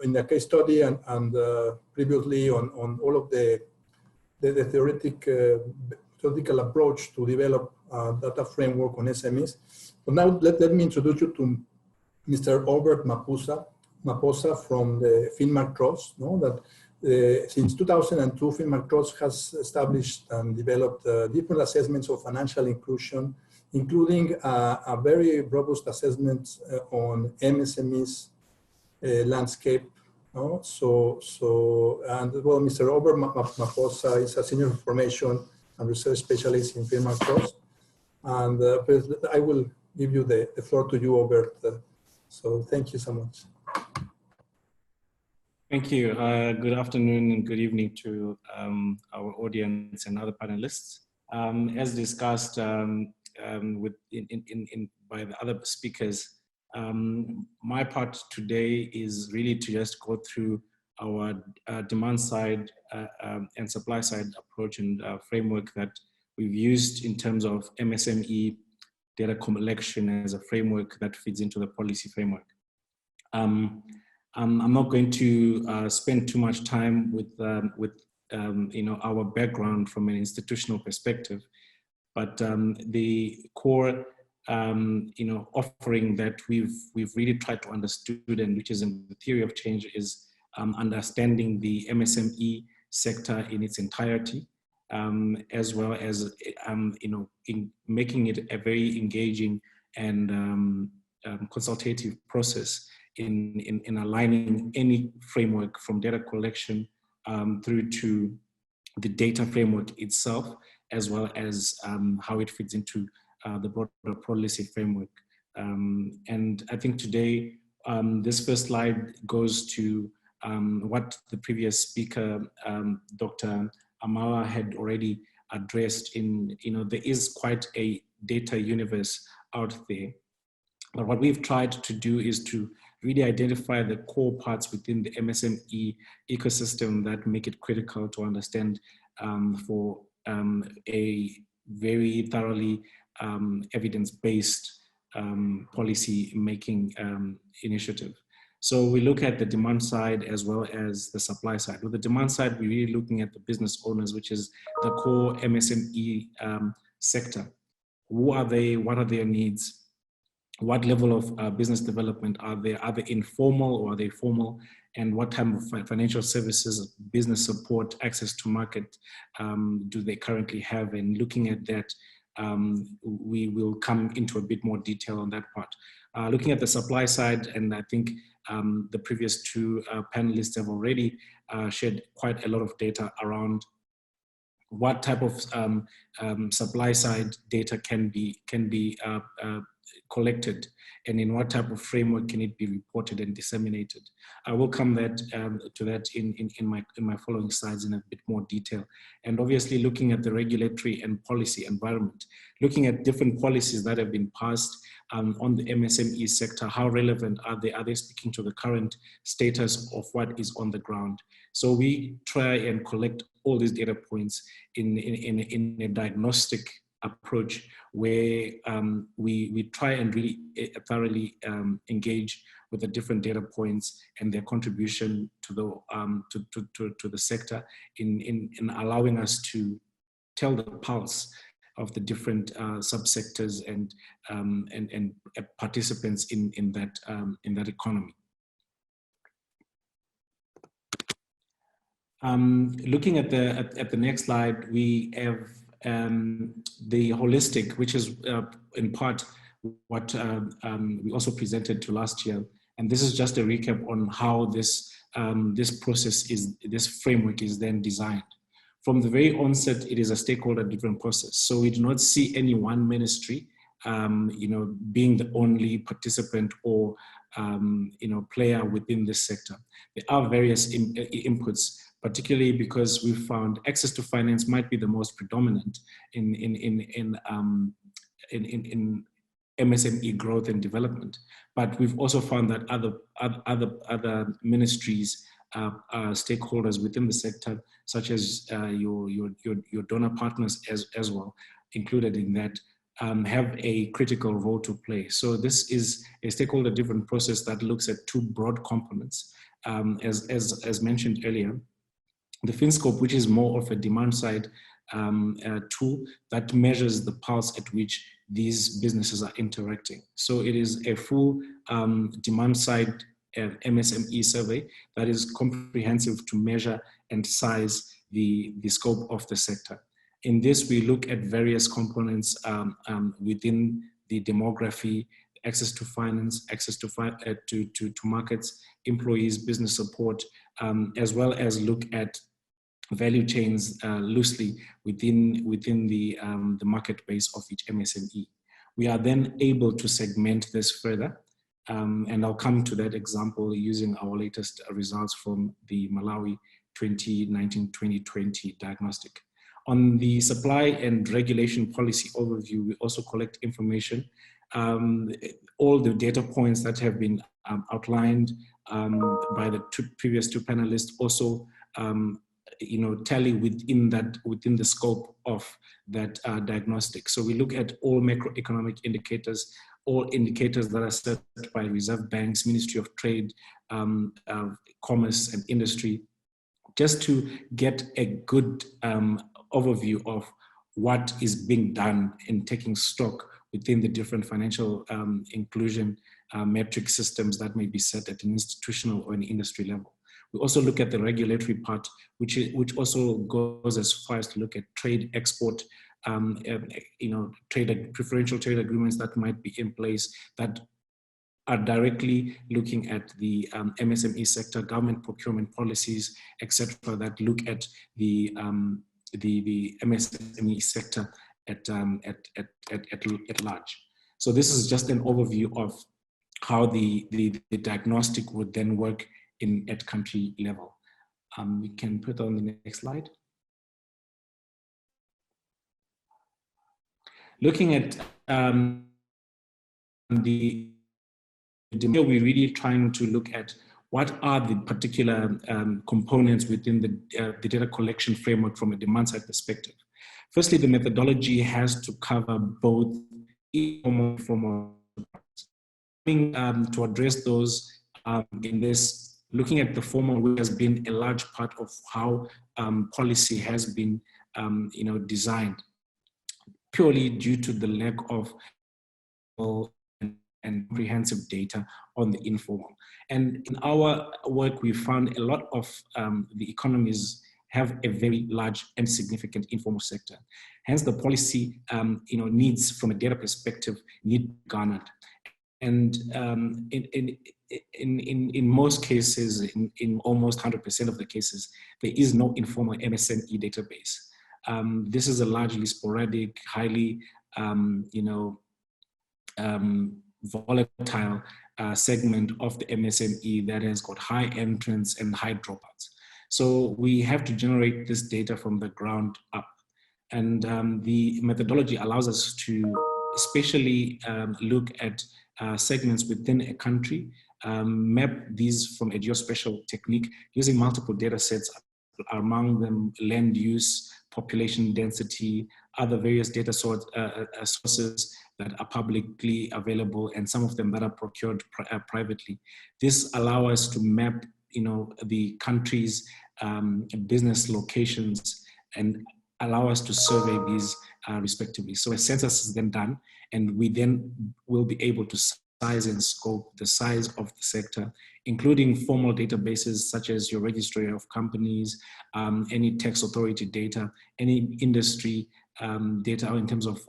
in the case study and previously on all of the theoretical approach to develop data framework on SMEs. So now let me introduce you to Mr. Obert Maposa from the FinMark Trust. Since 2002, FinMark Trust has established and developed different assessments of financial inclusion, including a very robust assessment on MSMEs landscape. Mr. Obert Maposa is a senior information and research specialist in FinMark Trust. And I will give you the floor to you, Obert. So thank you so much. Thank you. Good afternoon and good evening to our audience and other panelists. As discussed by the other speakers, my part today is really to just go through our demand side and supply side approach and framework that we've used in terms of MSME data collection as a framework that feeds into the policy framework. I'm not going to spend too much time with our background from an institutional perspective, but the core offering that we've really tried to understand, and which is in the theory of change, is understanding the MSME sector in its entirety, as well as in making it a very engaging and consultative process in aligning any framework from data collection through to the data framework itself, as well as how it fits into the broader policy framework. And I think today, this first slide goes to what the previous speaker, Dr. Amel, had already addressed there is quite a data universe out there. But what we've tried to do is to really identify the core parts within the MSME ecosystem that make it critical to understand for a very thoroughly evidence-based policy making initiative. So we look at the demand side as well as the supply side. With the demand side, we're really looking at the business owners, which is the core MSME sector. Who are they? What are their needs? What level of business development are they? Are they informal or are they formal? And what type of financial services, business support, access to market do they currently have? And looking at that, we will come into a bit more detail on that part. Looking at the supply side, and I think the previous two panelists have already shared quite a lot of data around what type of supply side data can be collected, and in what type of framework can it be reported and disseminated. I will come to that in my following slides in a bit more detail. And obviously looking at the regulatory and policy environment, looking at different policies that have been passed on the MSME sector, how relevant are they? Are they speaking to the current status of what is on the ground? So we try and collect all these data points in a diagnostic approach where we try and really thoroughly engage with the different data points and their contribution to the sector in allowing us to tell the pulse of the different subsectors and participants in that economy. Looking at the next slide, we have the holistic, which is in part what we also presented to last year, and this is just a recap on how this this framework is then designed. From the very onset, it is a stakeholder-driven process. So we do not see any one ministry, being the only participant or player within this sector. There are various inputs, particularly because we found access to finance might be the most predominant in MSME growth and development. But we've also found that other ministries, stakeholders within the sector, such as your donor partners as well, included in that, have a critical role to play. So this is a stakeholder-driven process that looks at two broad components. As mentioned earlier, the FinScope, which is more of a demand-side tool that measures the pulse at which these businesses are interacting. So it is a full demand-side MSME survey that is comprehensive to measure and size the scope of the sector. In this, we look at various components within the demography, access to finance, access to markets, employees, business support, as well as look at value chains loosely within the market base of each MSME. We are then able to segment this further, and I'll come to that example using our latest results from the Malawi 2019-2020 diagnostic. On the supply and regulation policy overview, we also collect information. All the data points that have been outlined by the previous two panelists also tally within the scope of that diagnostic. So we look at all macroeconomic indicators, all indicators that are set by Reserve Banks, Ministry of Trade, Commerce and Industry, just to get a good overview of what is being done in taking stock within the different financial inclusion metric systems that may be set at an institutional or an industry level. We also look at the regulatory part, which also goes as far as to look at trade, export, preferential trade agreements that might be in place that are directly looking at the MSME sector, government procurement policies, etc., that look at the MSME sector at large. So this is just an overview of how the diagnostic would then work at country level. We can put on the next slide. Looking at we're really trying to look at what are the particular components within the data collection framework from a demand side perspective. Firstly, the methodology has to cover both informal and formal. To address those in this, looking at the formal, which has been a large part of how policy has been designed, purely due to the lack of and comprehensive data on the informal. And in our work, we found a lot of the economies have a very large and significant informal sector. Hence, the policy needs, from a data perspective, need to be garnered. And in most cases, in almost 100% of the cases, there is no informal MSME database. This is a largely sporadic, highly volatile segment of the MSME that has got high entrance and high dropouts. So we have to generate this data from the ground up. And the methodology allows us to especially look at segments within a country, map these from a geospatial technique using multiple data sets, among them land use, population density, other various data sources that are publicly available, and some of them that are procured privately. This allows us to map, the country's business locations and allow us to survey these respectively. So a census is then done, and we then will be able to size and scope the size of the sector, including formal databases such as your registry of companies, any tax authority data, any industry data in terms of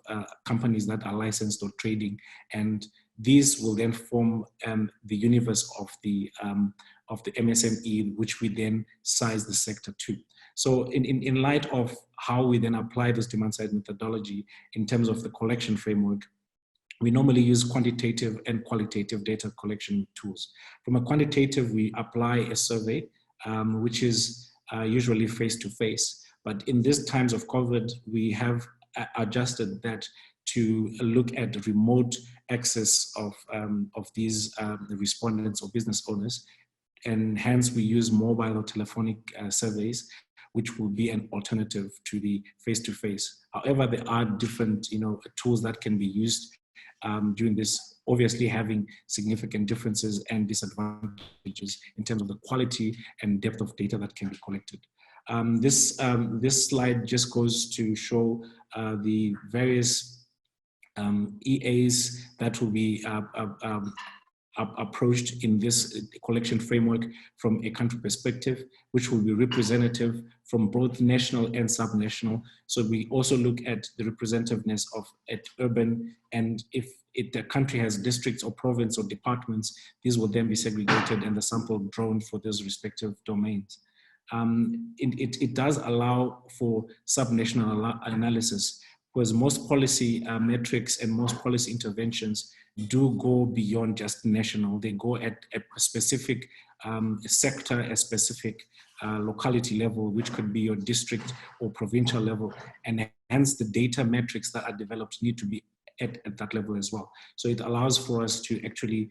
companies that are licensed or trading, and these will then form the universe of the MSME, which we then size the sector to. So in light of how we then apply this demand-side methodology in terms of the collection framework, we normally use quantitative and qualitative data collection tools. From a quantitative, we apply a survey, which is usually face-to-face. But in these times of COVID, we have adjusted that to look at remote access of these respondents or business owners. And hence we use mobile or telephonic surveys, which will be an alternative to the face-to-face. However, there are different tools that can be used during this, obviously having significant differences and disadvantages in terms of the quality and depth of data that can be collected. This slide just goes to show the various EAs that will be approached in this collection framework from a country perspective, which will be representative from both national and subnational. So we also look at the representativeness of urban, and if the country has districts or province or departments, these will then be segregated and the sample drawn for those respective domains. It does allow for subnational analysis, because most policy metrics and most policy interventions do go beyond just national. They go at a specific sector, a specific locality level, which could be your district or provincial level. And hence the data metrics that are developed need to be at that level as well. So it allows for us to actually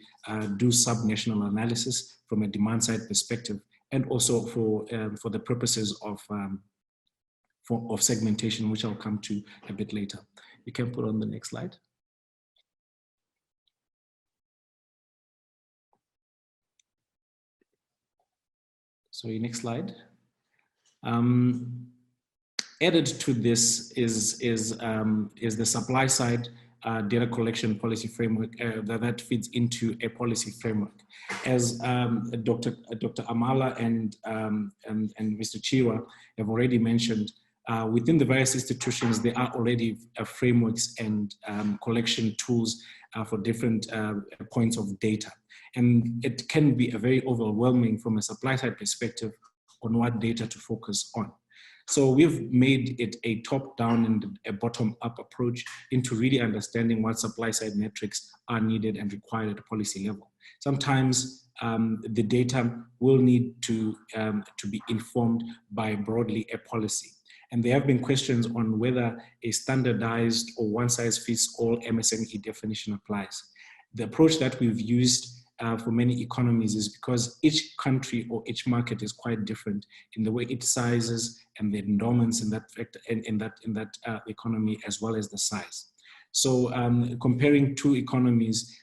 do subnational analysis from a demand side perspective, and also for the purposes of segmentation, which I'll come to a bit later. You can put on the next slide. So next slide. Added to this is the supply side data collection policy framework that feeds into a policy framework. As Dr. Amala and Mr. Chirwa have already mentioned, within the various institutions, there are already frameworks and collection tools for different points of data. And it can be very overwhelming from a supply side perspective on what data to focus on. So we've made it a top-down and a bottom-up approach into really understanding what supply-side metrics are needed and required at a policy level. Sometimes the data will need to be informed by broadly a policy. And there have been questions on whether a standardized or one-size-fits-all MSME definition applies. The approach that we've used for many economies is because each country or each market is quite different in the way it sizes and the endowments in that economy, as well as the size. So comparing two economies,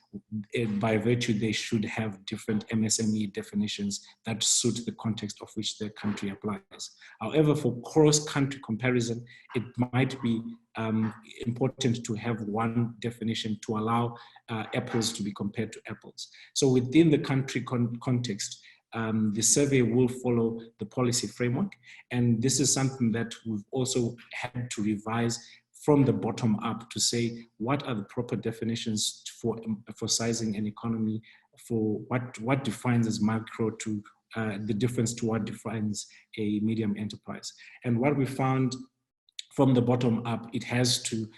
by virtue, they should have different MSME definitions that suit the context of which the country applies. However, for cross-country comparison, it might be important to have one definition to allow apples to be compared to apples. So within the country context, the survey will follow the policy framework. And this is something that we've also had to revise from the bottom up to say, what are the proper definitions for sizing an economy, for what defines as micro to the difference to what defines a medium enterprise. And what we found from the bottom up, it has to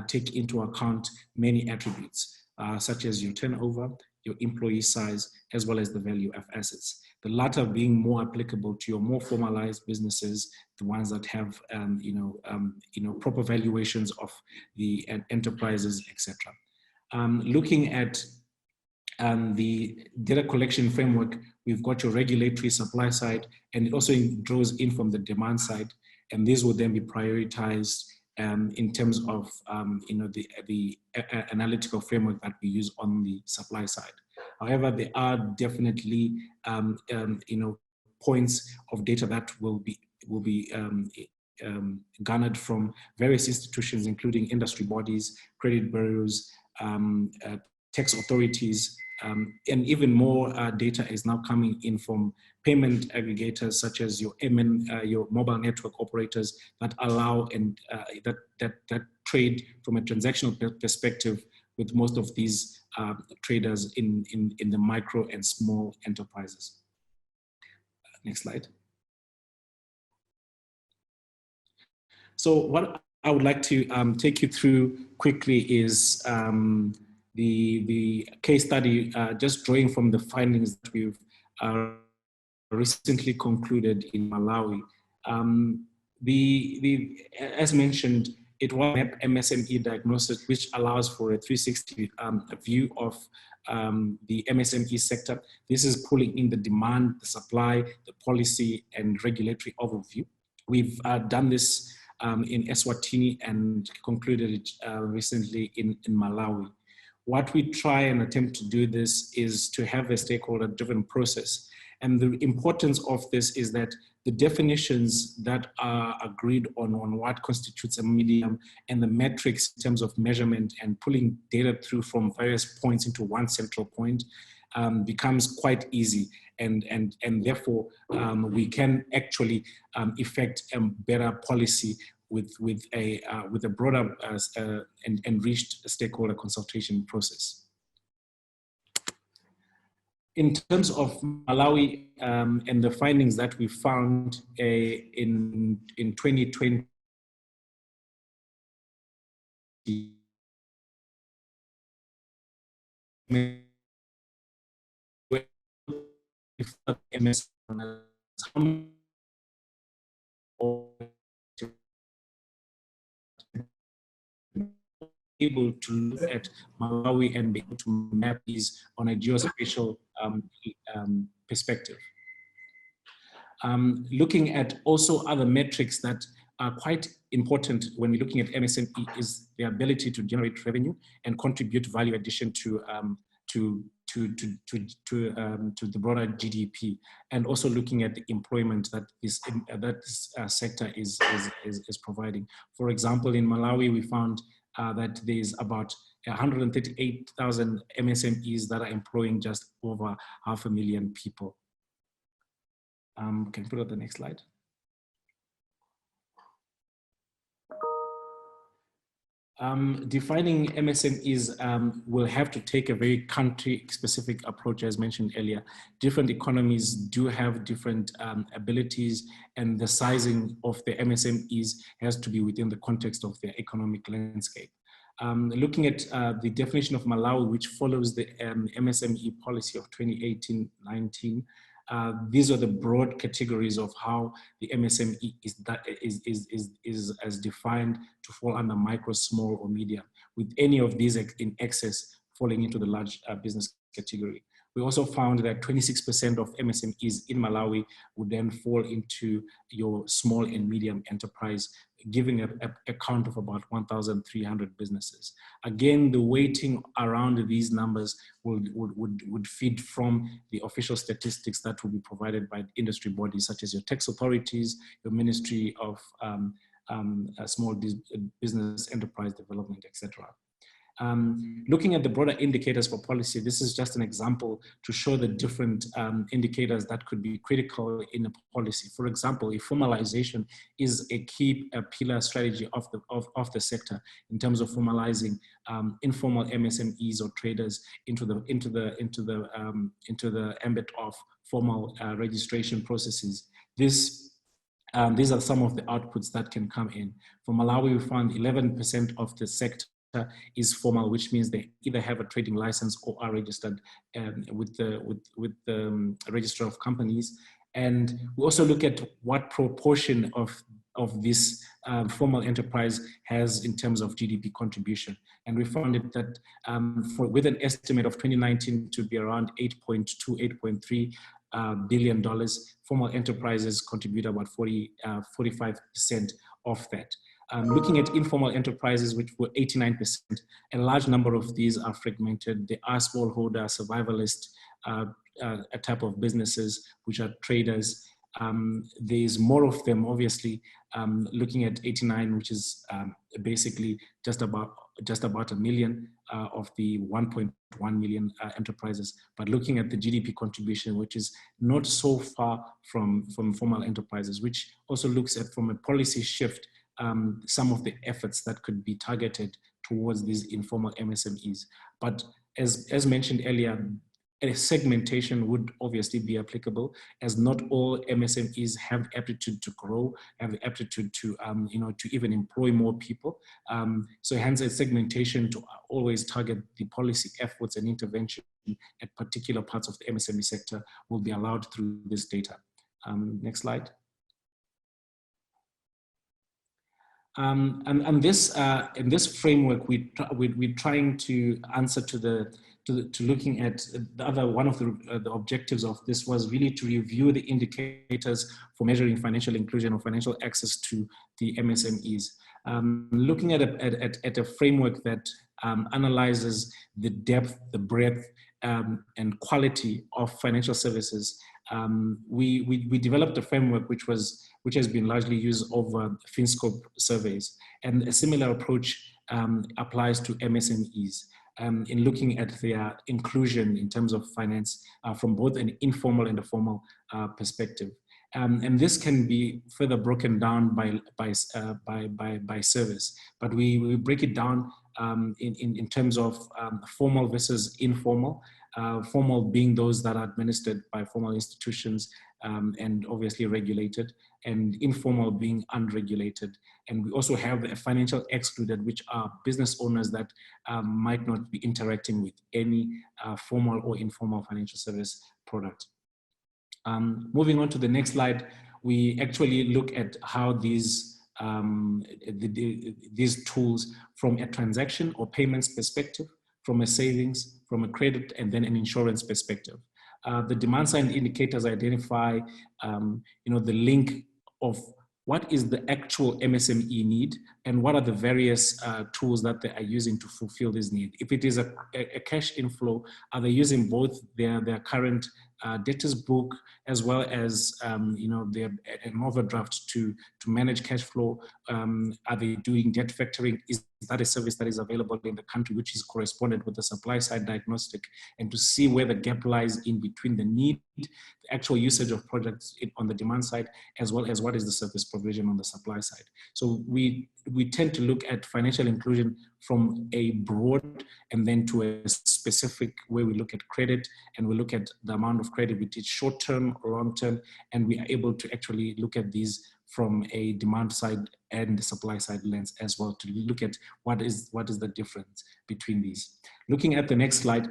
take into account many attributes, such as your turnover, your employee size, as well as the value of assets. The latter being more applicable to your more formalized businesses, the ones that have proper valuations of the enterprises, etc. Looking at the data collection framework, we've got your regulatory supply side, and it also draws in from the demand side, and these will then be prioritized in terms of the analytical framework that we use on the supply side. However, there are definitely points of data that will be garnered from various institutions, including industry bodies, credit bureaus, tax authorities, and even more data is now coming in from payment aggregators such as your your mobile network operators that allow and that trade from a transactional perspective with most of these traders in the micro and small enterprises. Next slide. So what I would like to take you through quickly is the case study, just drawing from the findings that we've recently concluded in Malawi. As mentioned, it was MSME diagnosis, which allows for a 360 view of the MSME sector. This is pulling in the demand, the supply, the policy, and regulatory overview. We've done this in Eswatini and concluded it recently in Malawi. What we try and attempt to do this is to have a stakeholder-driven process. And the importance of this is that the definitions that are agreed on what constitutes a medium and the metrics in terms of measurement and pulling data through from various points into one central point becomes quite easy. And therefore, we can actually effect a better policy with a broader and enriched stakeholder consultation process. In terms of Malawi and the findings that we found in 2020, able to look at Malawi and be able to map these on a geospatial perspective. Looking at also other metrics that are quite important when we're looking at MSME is the ability to generate revenue and contribute value addition to the broader GDP, and also looking at the employment that this sector is providing. For example, in Malawi, we found that there's about 138,000 MSMEs that are employing just over 500,000 people. Can you put up the next slide? Defining MSMEs will have to take a very country-specific approach, as mentioned earlier. Different economies do have different abilities, and the sizing of the MSMEs has to be within the context of their economic landscape. Looking at the definition of Malawi, which follows the MSME policy of 2018-19, these are the broad categories of how the MSME is as defined to fall under micro, small, or medium, with any of these in excess falling into the large business category. We also found that 26% of MSMEs in Malawi would then fall into your small and medium enterprise, giving a count of about 1,300 businesses. Again, the weighting around these numbers would feed from the official statistics that will be provided by industry bodies such as your tax authorities, your Ministry of Small Business Enterprise Development, etc. Looking at the broader indicators for policy, this is just an example to show the different indicators that could be critical in a policy. For example, if formalization is a key pillar strategy of the sector in terms of formalizing informal MSMEs or traders into the ambit of formal registration processes. These are some of the outputs that can come in. For Malawi, we found 11% of the sector is formal, which means they either have a trading license or are registered with the register of companies. And we also look at what proportion of this formal enterprise has in terms of GDP contribution. And we found it that with an estimate of 2019 to be around $8.2, $8.3 billion, formal enterprises contribute about 45% of that. Looking at informal enterprises, which were 89%, a large number of these are fragmented. They are smallholder, survivalist a type of businesses, which are traders. There's more of them, obviously, looking at 89, which is basically just about a million of the 1.1 million enterprises. But looking at the GDP contribution, which is not so far from formal enterprises, which also looks at, from a policy shift, some of the efforts that could be targeted towards these informal MSMEs. But as mentioned earlier, a segmentation would obviously be applicable, as not all MSMEs have the aptitude to grow, have the aptitude to, to even employ more people. So hence a segmentation to always target the policy efforts and intervention at particular parts of the MSME sector will be allowed through this data. Next slide. And this in this framework, we're trying to answer to looking at the one of the objectives of this was really to review the indicators for measuring financial inclusion or financial access to the MSMEs. Looking at a framework that analyzes the depth, the breadth, and quality of financial services. We developed a framework which has been largely used over FinScope surveys, and a similar approach applies to MSMEs in looking at their inclusion in terms of finance from both an informal and a formal perspective. And this can be further broken down by service, but we break it down in terms of formal versus informal. Formal being those that are administered by formal institutions and obviously regulated, and informal being unregulated. And we also have a financial excluded, which are business owners that might not be interacting with any formal or informal financial service product. Moving on to the next slide, we actually look at how these tools from a transaction or payments perspective, from a savings, from a credit, and then an insurance perspective. The demand side indicators identify, the link of what is the actual MSME need and what are the various tools that they are using to fulfill this need. If it is a cash inflow, are they using both their current debtors book as well as their an overdraft to manage cash flow? Are they doing debt factoring? Is that a service that is available in the country, which is correspondent with the supply side diagnostic, and to see where the gap lies in between the need, the actual usage of projects on the demand side, as well as what is the service provision on the supply side. So we tend to look at financial inclusion from a broad and then to a specific, where we look at credit and we look at the amount of credit, which is short-term or long-term, and we are able to actually look at these from a demand side and the supply side lens as well, to look at what is the difference between these. Looking at the next slide,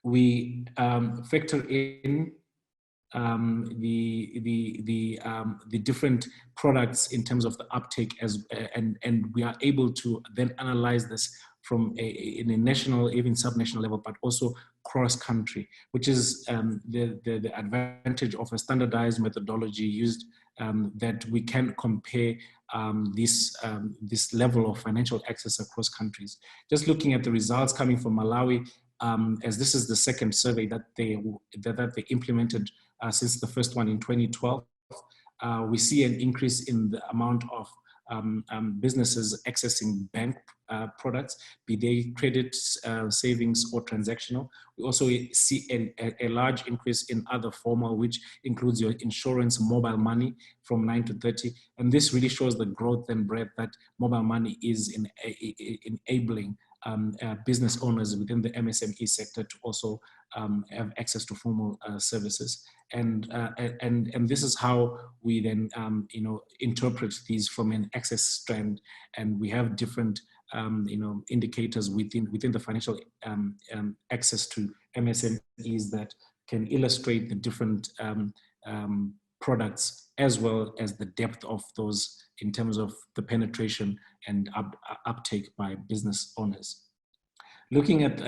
we factor in the different products in terms of the uptake and we are able to then analyze this from in a national, even subnational level, but also cross-country, which is the advantage of a standardized methodology used that we can compare this level of financial access across countries. Just looking at the results coming from Malawi, as this is the second survey that they implemented since the first one in 2012, we see an increase in the amount of businesses accessing bank products, be they credit, savings, or transactional. We also see a large increase in other formal, which includes your insurance, mobile money, from 9 to 30. And this really shows the growth and breadth that mobile money is enabling business owners within the MSME sector to also have access to formal services. And this is how we then interpret these from an access strand, and we have different indicators within the financial access to MSMEs that can illustrate the different products, as well as the depth of those in terms of the penetration and uptake by business owners. Looking at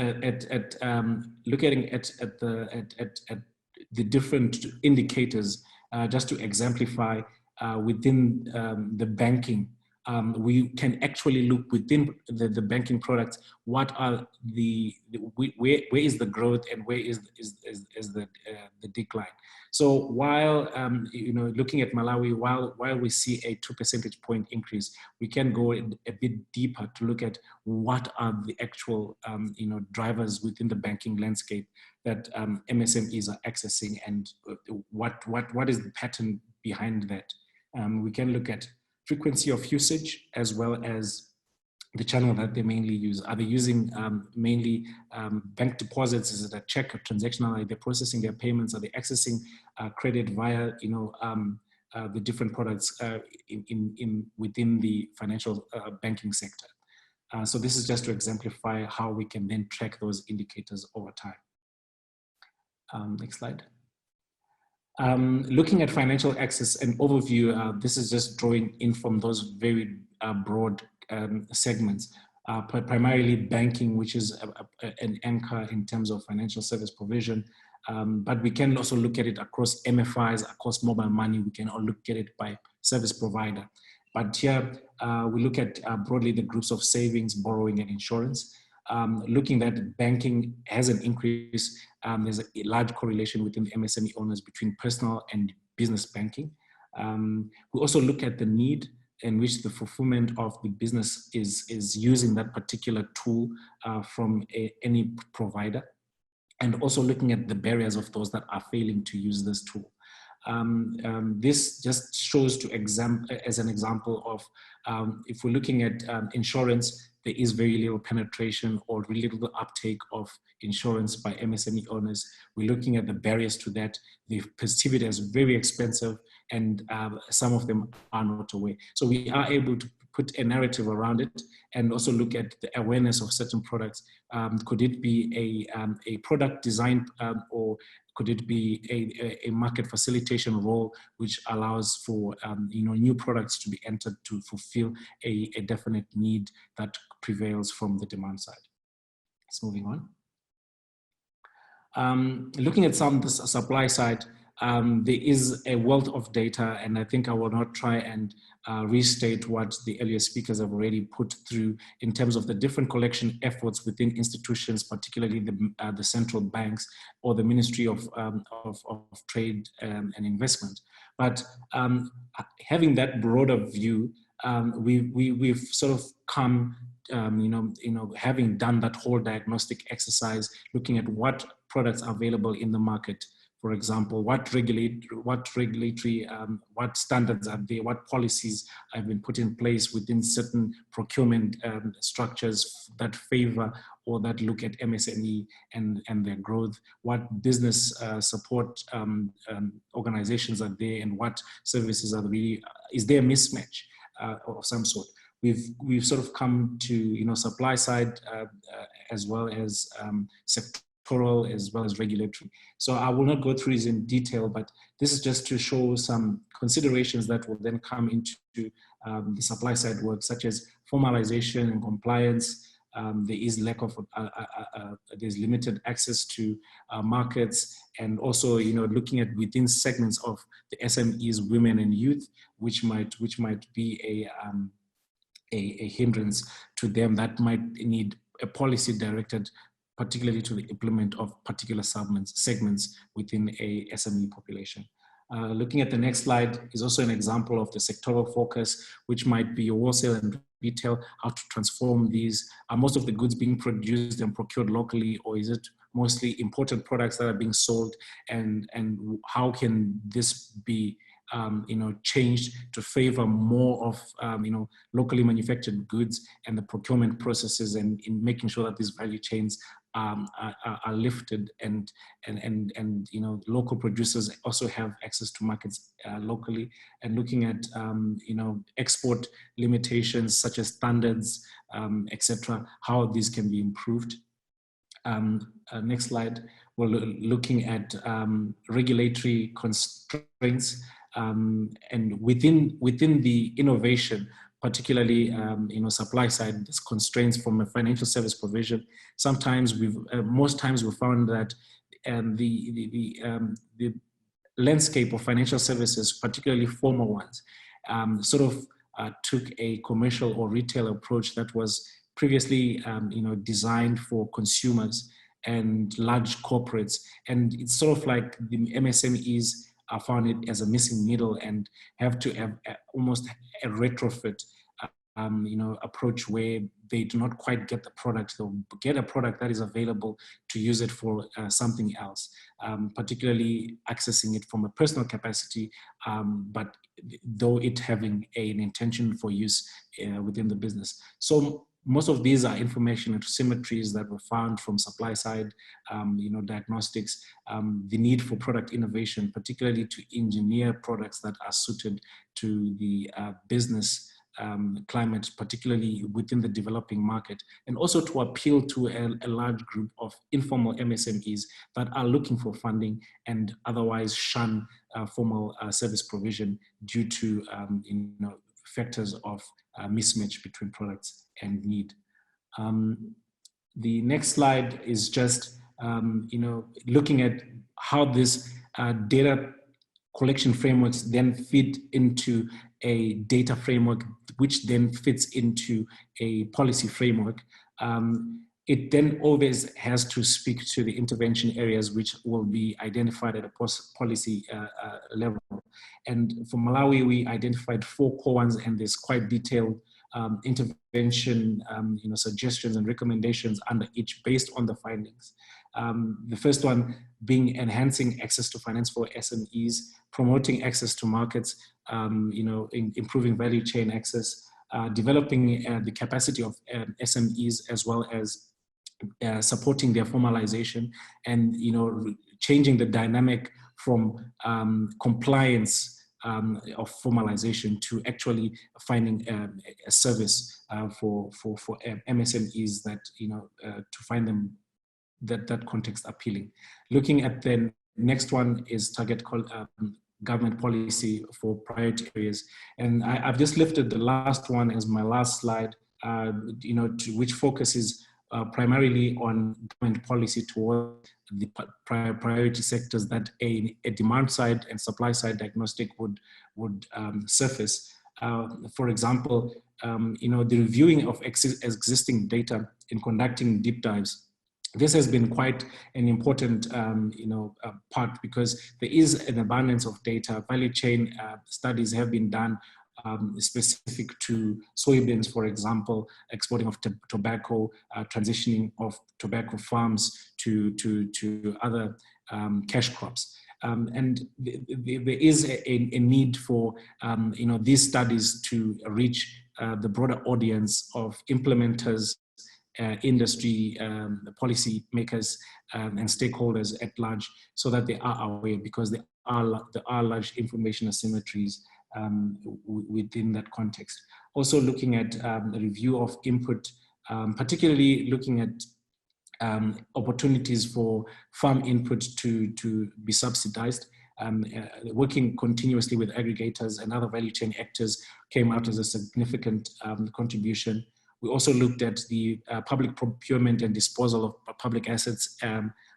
the different indicators, just to exemplify within the banking we can actually look within the banking products. What are where is the growth and where is the decline? So while looking at Malawi, while we see a 2 percentage point increase, we can go a bit deeper to look at what are the actual drivers within the banking landscape that MSMEs are accessing, and what is the pattern behind that. We can look at frequency of usage as well as the channel that they mainly use. Are they using mainly bank deposits? Is it a check or transactional? Are they processing their payments? Are they accessing credit via the different products within the financial banking sector? So this is just to exemplify how we can then track those indicators over time. Next slide. Looking at financial access and overview, this is just drawing in from those very broad segments, primarily banking, which is an anchor in terms of financial service provision. But we can also look at it across MFIs, across mobile money. We can all look at it by service provider. But here we look at broadly the groups of savings, borrowing, and insurance. Looking at banking has an increase. There's a large correlation within the MSME owners between personal and business banking. We also look at the need in which the fulfillment of the business is using that particular tool from any provider, and also looking at the barriers of those that are failing to use this tool. This just shows as an example of if we're looking at insurance, there is very little penetration or really little uptake of insurance by MSME owners. We're looking at the barriers to that. They perceive it as very expensive, and some of them are not aware. So we are able to put a narrative around it and also look at the awareness of certain products. Could it be a product design or could it be a market facilitation role which allows for new products to be entered to fulfill a definite need that prevails from the demand side? Let's moving on. Looking at the supply side, there is a wealth of data, and I think I will not try and restate what the earlier speakers have already put through in terms of the different collection efforts within institutions, particularly the central banks or the Ministry of Trade and Investment. But having that broader view, we've sort of come, having done that whole diagnostic exercise, looking at what products are available in the market. For example, what regulatory, what standards are there, what policies have been put in place within certain procurement structures that favor or that look at MSME and their growth, what business support organizations are there, and what services are really, is there a mismatch of some sort? We've sort of come to, supply side as well as sectoral as well as regulatory. So I will not go through these in detail, but this is just to show some considerations that will then come into the supply side work, such as formalization and compliance. There is lack of, there's limited access to markets, and also, looking at within segments of the SMEs, women and youth, which might be a hindrance to them, that might need a policy directed particularly to the implement of particular segments within a SME population. Looking at the next slide is also an example of the sectoral focus, which might be wholesale and retail, how to transform these. Are most of the goods being produced and procured locally, or is it mostly imported products that are being sold? And how can this be changed to favor more of locally manufactured goods and the procurement processes, and in making sure that these value chains are lifted, and local producers also have access to markets locally, and looking at export limitations such as standards, etc., how these can be improved. Next slide. We're looking at regulatory constraints. And within the innovation, particularly supply side, there's constraints from a financial service provision. Sometimes most times we've found that the landscape of financial services, particularly formal ones, sort of took a commercial or retail approach that was previously designed for consumers and large corporates. And it's sort of like the MSMEs are found it as a missing middle and have to have almost a retrofit approach where they do not quite get the product. They'll get a product that is available to use it for something else, particularly accessing it from a personal capacity, but though it having an intention for use within the business. So most of these are information asymmetries that were found from supply side, diagnostics, the need for product innovation, particularly to engineer products that are suited to the business climate, particularly within the developing market, and also to appeal to a large group of informal MSMEs that are looking for funding and otherwise shun formal service provision due to factors of mismatch between products and need. The next slide is just looking at how this data collection frameworks then fit into a data framework, which then fits into a policy framework. It then always has to speak to the intervention areas which will be identified at a policy level. And for Malawi, we identified 4 core ones, and there's quite detailed intervention suggestions and recommendations under each based on the findings. The first one being enhancing access to finance for SMEs, promoting access to markets, improving value chain access, developing the capacity of SMEs as well as supporting their formalization, and changing the dynamic from compliance of formalization to actually finding a service for MSMEs that to find them that context appealing. Looking at the next one is target government policy for priority areas, and I've just lifted the last one as my last slide, which focuses primarily on government policy towards the priority sectors that a demand side and supply side diagnostic would surface. For example, the reviewing of existing data and conducting deep dives. This has been quite an important part because there is an abundance of data. Value chain studies have been done specific to soybeans, for example, exporting of tobacco, transitioning of tobacco farms to other cash crops. And there is a need for these studies to reach the broader audience of implementers, industry, policy makers, and stakeholders at large, so that they are aware, because there are large information asymmetries within that context. Also looking at the review of input, particularly looking at opportunities for farm input to be subsidized. Working continuously with aggregators and other value chain actors came out as a significant contribution. We also looked at the public procurement and disposal of public assets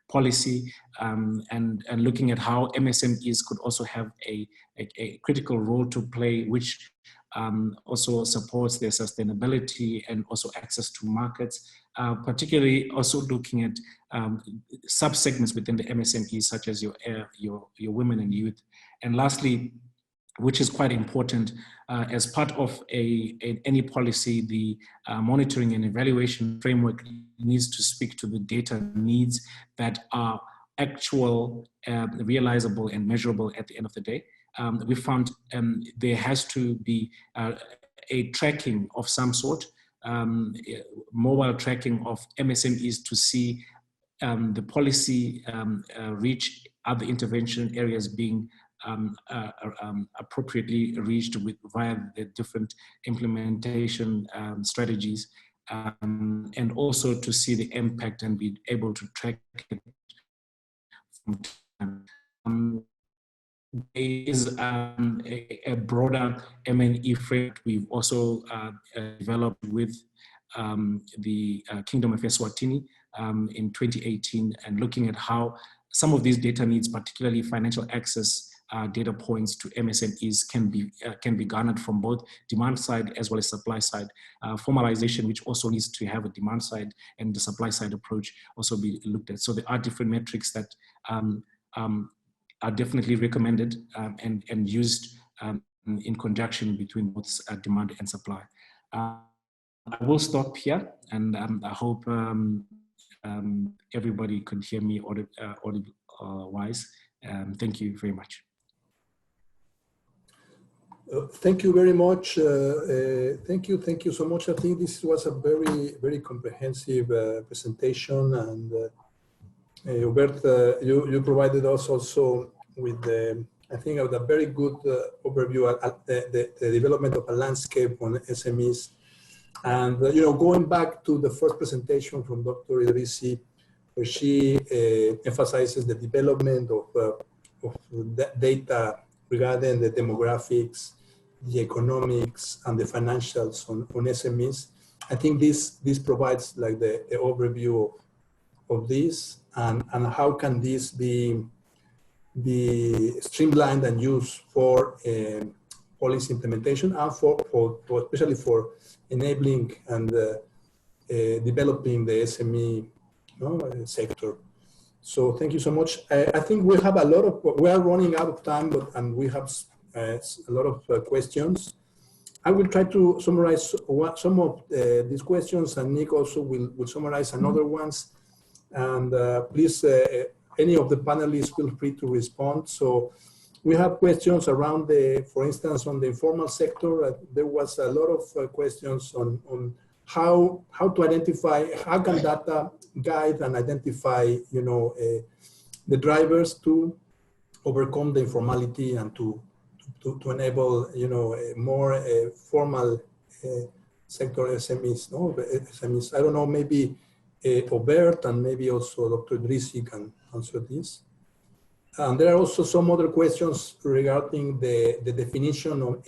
policy, and looking at how MSMEs could also have a critical role to play, which also supports their sustainability and also access to markets, particularly also looking at sub-segments within the MSMEs, such as your women and youth. And lastly, which is quite important, as part of any policy, the monitoring and evaluation framework needs to speak to the data needs that are actual, realizable and measurable at the end of the day. We found there has to be a tracking of some sort, mobile tracking of MSMEs to see the policy reach other intervention areas being appropriately reached via the different implementation strategies, and also to see the impact and be able to track it from time. There is a broader M&E framework we've also developed with the Kingdom of Eswatini in 2018, and looking at how some of these data needs, particularly financial access data points to MSMEs can be garnered from both demand side as well as supply side. Formalization, which also needs to have a demand side and the supply side approach, also be looked at. So there are different metrics that are definitely recommended and used in conjunction between both demand and supply. I will stop here, and I hope everybody could hear me audio-wise. Thank you very much. Thank you very much. Thank you so much. I think this was a very comprehensive presentation, and Obert, you provided us also with I think of the very good overview at the development of a landscape on SMEs. And going back to the first presentation from Dr. Idrissi, where she emphasizes the development of data regarding the demographics, the economics, and the financials on SMEs. I think this provides like the overview of this, and how can this be streamlined and used for policy implementation, and for especially for enabling and developing the SME sector. So thank you so much. I think we have we are running out of time, and we have a lot of questions. I will try to summarize some of these questions, and Nick also will summarize another ones. And please, any of the panelists, feel free to respond. So we have questions around for instance, on the informal sector. There was a lot of questions on how to identify, how can data guide and identify, the drivers to overcome the informality and to enable, a more formal sector SMEs. SMEs. I don't know, maybe Obert and maybe also Dr. Idrissi can answer this. And there are also some other questions regarding the definition on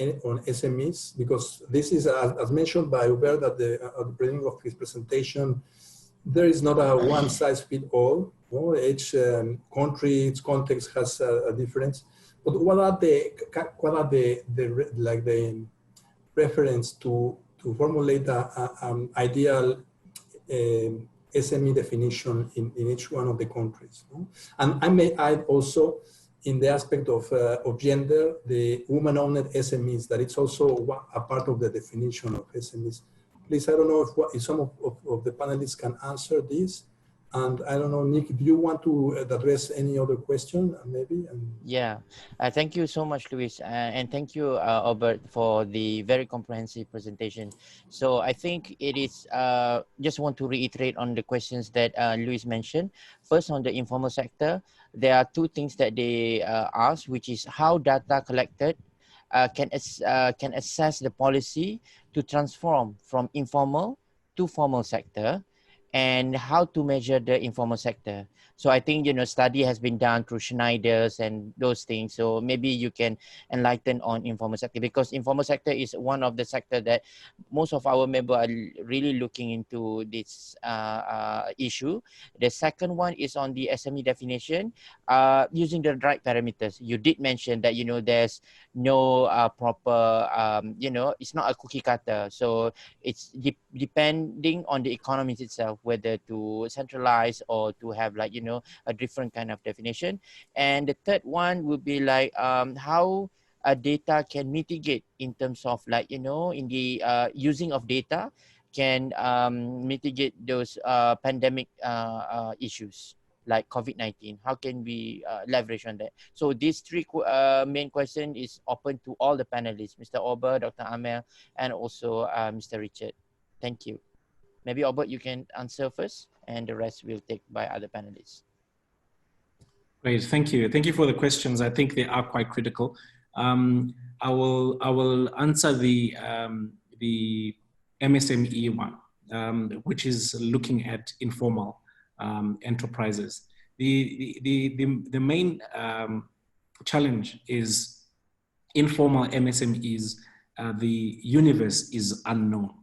SMEs, because this is, as mentioned by Obert at the beginning of his presentation, there is not a one-size-fits-all. Each country, its context has a difference. But what are the reference to formulate an ideal SME definition in each one of the countries? And I may add also, in the aspect of gender, the woman-owned SMEs, that it's also a part of the definition of SMEs. Please, I don't know if some of the panelists can answer this. And I don't know, Nick, do you want to address any other question, maybe? Yeah, thank you so much, Luis. And thank you, Obert, for the very comprehensive presentation. So I think it is, just want to reiterate on the questions that Luis mentioned. First, on the informal sector, there are two things that they asked, which is how data collected can assess the policy to transform from informal to formal sector, and how to measure the informal sector. So I think, study has been done through Schneider's and those things. So maybe you can enlighten on informal sector, because informal sector is one of the sector that most of our members are really looking into this issue. The second one is on the SME definition, using the right parameters. You did mention that, there's no proper, it's not a cookie cutter. So it's depending on the economies itself, whether to centralize or to have a different kind of definition. And the third one would be how data can mitigate in terms of in the using of data can mitigate those pandemic issues like COVID-19. How can we leverage on that? So these three main question is open to all the panelists, Mr. Obert, Dr. Amel, and also Mr. Richard. Thank you. Maybe Obert, you can answer first, and the rest will take by other panelists. Great, thank you. Thank you for the questions. I think they are quite critical. I will answer the MSME one, which is looking at informal enterprises. The main challenge is informal MSMEs. The universe is unknown.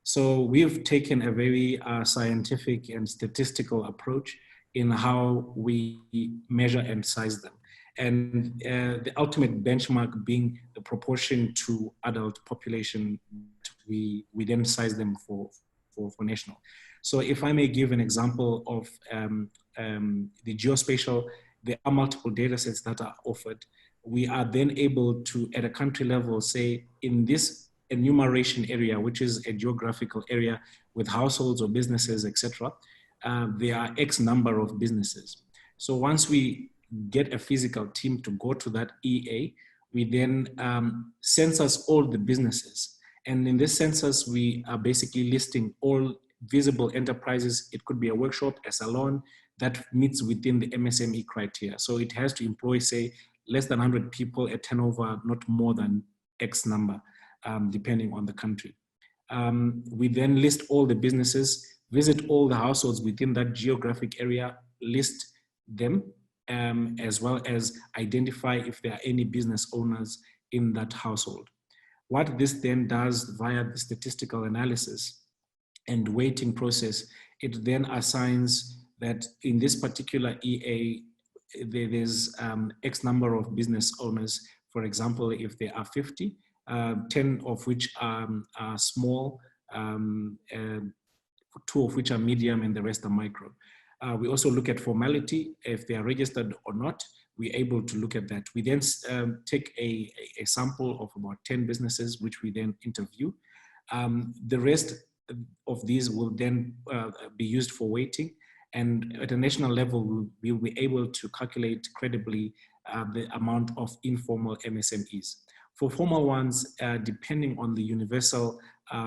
So we've taken a very scientific and statistical approach in how we measure and size them. and the ultimate benchmark being the proportion to adult population. We then size them for national. So if I may give an example of the geospatial, there are multiple data sets that are offered. We are then able to, at a country level, say in this enumeration area, which is a geographical area with households or businesses, etc., there are X number of businesses. So once we get a physical team to go to that EA, we then census all the businesses. And in this census, we are basically listing all visible enterprises. It could be a workshop, a salon that meets within the MSME criteria. So it has to employ, say, less than 100 people, a turnover not more than X number, depending on the country. We then list all the businesses, visit all the households within that geographic area, list them, as well as identify if there are any business owners in that household. What this then does via the statistical analysis and weighting process, it then assigns that in this particular EA, there's X number of business owners. For example, if there are 50, 10 of which are small, 2 of which are medium, and the rest are micro. We also look at formality, if they are registered or not. We're able to look at that. We then take a sample of about 10 businesses, which we then interview. The rest of these will then be used for weighting. And at a national level, we'll be able to calculate credibly the amount of informal MSMEs. For formal ones, depending on the universal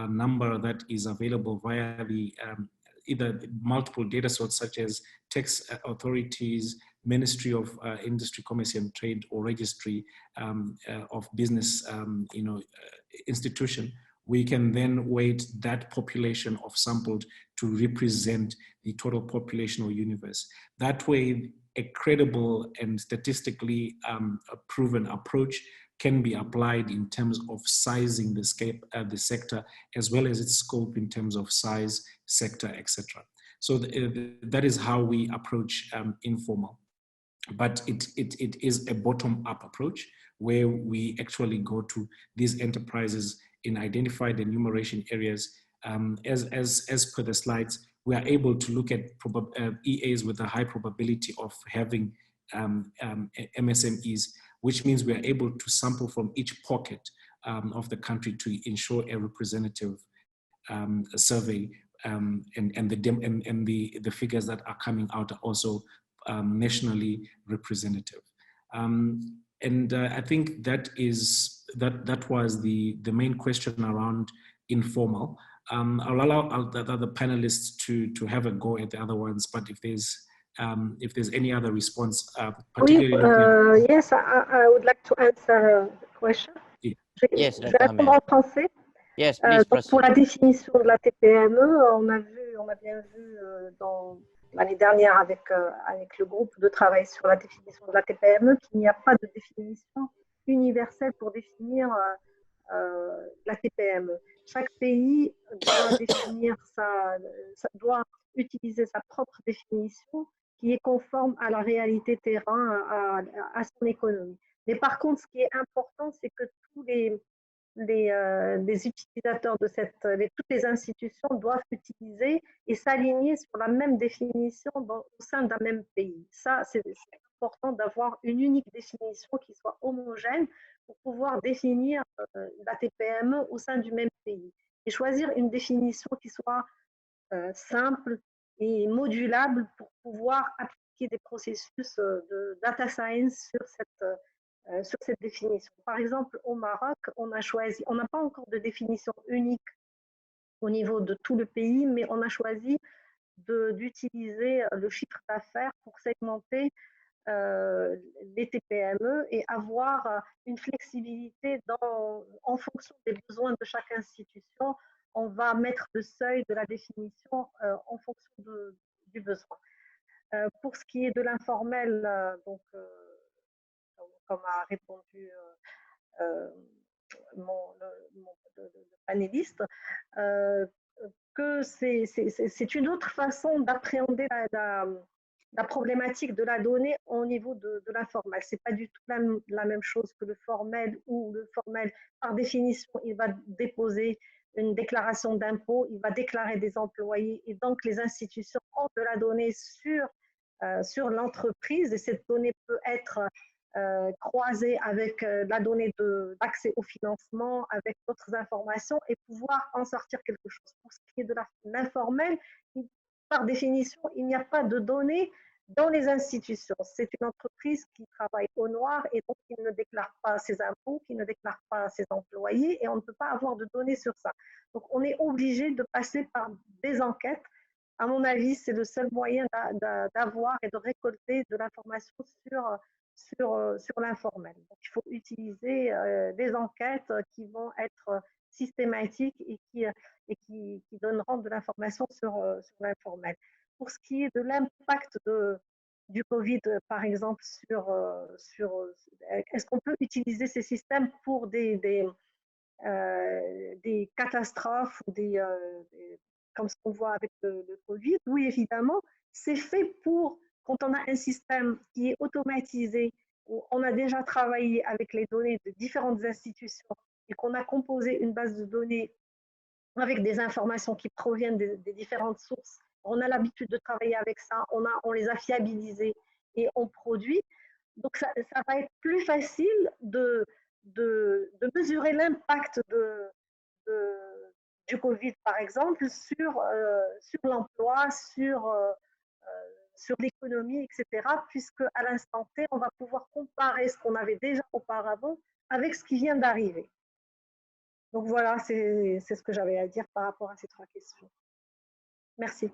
number that is available via the either multiple data sources such as tax authorities, Ministry of Industry, Commerce and Trade, or Registry of Business institution, we can then weight that population of sampled to represent the total population or universe. That way, a credible and statistically proven approach can be applied in terms of sizing the sector, as well as its scope in terms of size, sector, etc. So that is how we approach informal. But it is a bottom-up approach where we actually go to these enterprises in identified enumeration areas. As per the slides, we are able to look at EAs with a high probability of having MSMEs, which means we are able to sample from each pocket of the country to ensure a representative survey, and the figures that are coming out are also nationally representative. I think that was the main question around informal. I'll allow the other panelists to have a go at the other ones, but if there's any other response, particularly yes, I would like to answer the question. Yes, je vais répondre en français. Yes, please donc pour la définition de la TPME, on a bien vu l'année dernière avec le groupe de travail sur la définition de la TPME qu'il n'y a pas de définition universelle pour définir la TPME. Chaque pays doit doit utiliser sa propre définition qui est conforme à la réalité terrain, à son économie. Mais par contre, ce qui est important, c'est que tous les utilisateurs de toutes les institutions doivent utiliser et s'aligner sur la même définition au sein d'un même pays. Ça, c'est important d'avoir une unique définition qui soit homogène pour pouvoir définir la TPME au sein du même pays. Et choisir une définition qui soit simple et modulable pour pouvoir appliquer des processus de data science sur cette définition. Par exemple, au Maroc, on n'a pas encore de définition unique au niveau de tout le pays, mais on a choisi d'utiliser le chiffre d'affaires pour segmenter les TPME et avoir une flexibilité en fonction des besoins de chaque institution. On va mettre le seuil de la définition en fonction du besoin. Pour ce qui est de l'informel, comme a répondu le panéliste, que c'est une autre façon d'appréhender la problématique de la donnée au niveau de l'informel. Ce n'est pas du tout la même chose que le formel, où le formel, par définition, il va déposer une déclaration d'impôt, il va déclarer des employés et donc les institutions ont de la donnée sur l'entreprise et cette donnée peut être croisée avec la donnée d'accès au financement, avec d'autres informations et pouvoir en sortir quelque chose. Pour ce qui est de l'informel, par définition, il n'y a pas de données dans les institutions. C'est une entreprise qui travaille au noir et donc qui ne déclare pas ses impôts, qui ne déclare pas ses employés et on ne peut pas avoir de données sur ça. Donc, on est obligé de passer par des enquêtes. À mon avis, c'est le seul moyen d'avoir et de récolter de l'information sur l'informel. Il faut utiliser des enquêtes qui vont être systématiques et qui donneront de l'information sur l'informel. Pour ce qui est de l'impact du Covid, par exemple, est-ce qu'on peut utiliser ces systèmes pour des catastrophes ou comme ce qu'on voit avec le Covid? Oui, évidemment, c'est fait pour, quand on a un système qui est automatisé, où on a déjà travaillé avec les données de différentes institutions et qu'on a composé une base de données avec des informations qui proviennent des différentes sources. On a l'habitude de travailler avec ça, on les a fiabilisés et on produit. Donc, ça va être plus facile de mesurer l'impact du Covid, par exemple, sur l'emploi, sur l'économie, etc., puisque à l'instant T, on va pouvoir comparer ce qu'on avait déjà auparavant avec ce qui vient d'arriver. Donc voilà, c'est ce que j'avais à dire par rapport à ces trois questions. Merci.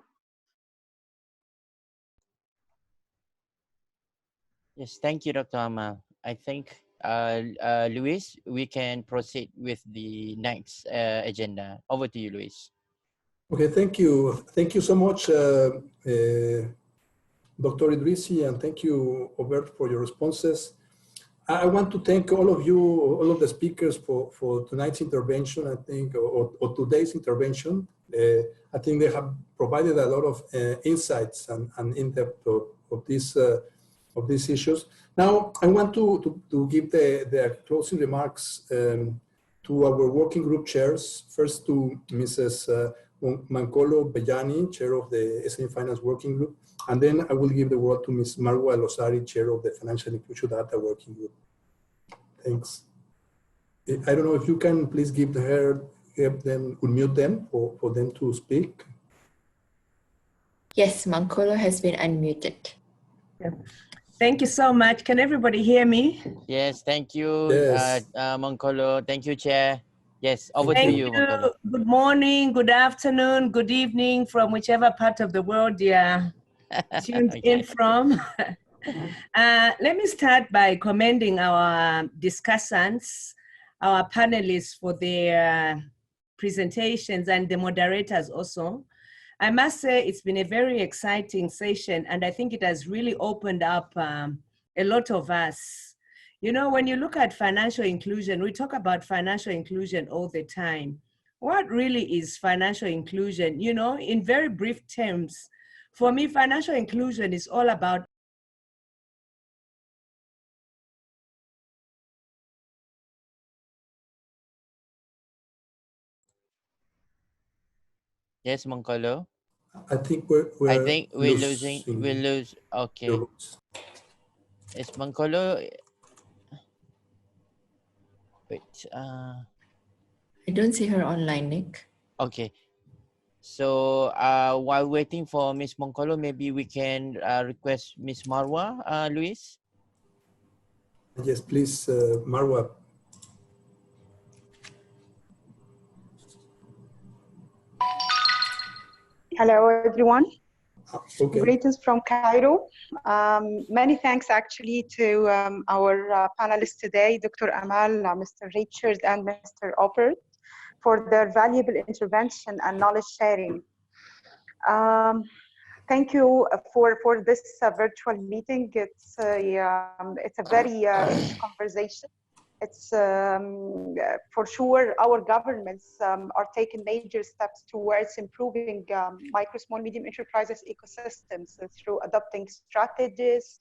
Yes, thank you, Dr. Amel. I think, Luis, we can proceed with the next agenda. Over to you, Luis. Okay, thank you. Thank you so much, Dr. Idrissi, and thank you, Obert, for your responses. I want to thank all of you, all of the speakers for tonight's intervention, I think, or today's intervention. I think they have provided a lot of insights and in-depth of these issues. Now, I want to give the closing remarks to our working group chairs. First to Mrs. Mankolo Bejani, chair of the SME Finance Working Group, and then I will give the word to Ms. Marwa Losari, chair of the Financial Inclusion Data Working Group. Thanks. I don't know if you can please unmute them for them to speak. Yes, Mankolo has been unmuted. Yeah. Thank you so much. Can everybody hear me? Yes, thank you, yes. Mankolo. Thank you, Chair. Yes, over to you, Mankolo. Good morning, good afternoon, good evening from whichever part of the world you're tuned in from. Let me start by commending our discussants, our panelists for their presentations and the moderators also. I must say it's been a very exciting session and I think it has really opened up a lot of us. You know, when you look at financial inclusion, we talk about financial inclusion all the time. What really is financial inclusion? You know, in very brief terms, for me, financial inclusion is all about Yes, Mankolo. I think we're lose. Okay. Is Mankolo? Wait. I don't see her online, Nick. Okay. So while waiting for Miss Mankolo, maybe we can request Miss Marwa, Luis. Yes, please, Marwa. Hello, everyone. Okay. Greetings from Cairo. Many thanks actually to our panelists today, Dr. Amel, Mr. Richard, and Mr. Obert, for their valuable intervention and knowledge sharing. Thank you for this virtual meeting. It's a very rich conversation. It's for sure our governments are taking major steps towards improving micro, small, medium enterprises ecosystems through adopting strategies,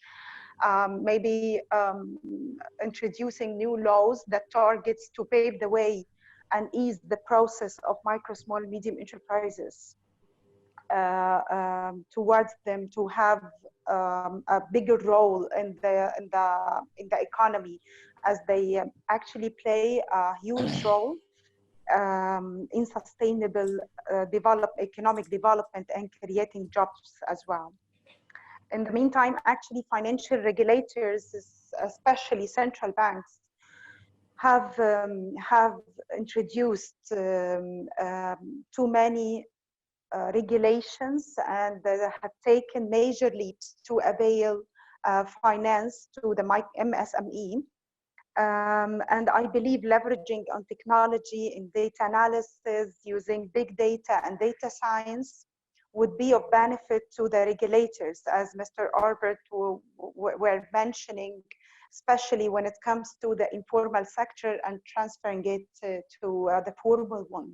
maybe introducing new laws that targets to pave the way and ease the process of micro, small, medium enterprises towards them to have a bigger role in the economy, as they actually play a huge role in sustainable economic development and creating jobs as well. In the meantime, actually, financial regulators, especially central banks, have introduced too many regulations and have taken major leaps to avail finance to the MSME. And I believe leveraging on technology in data analysis, using big data and data science would be of benefit to the regulators, as Mr. Obert were mentioning, especially when it comes to the informal sector and transferring it to the formal one.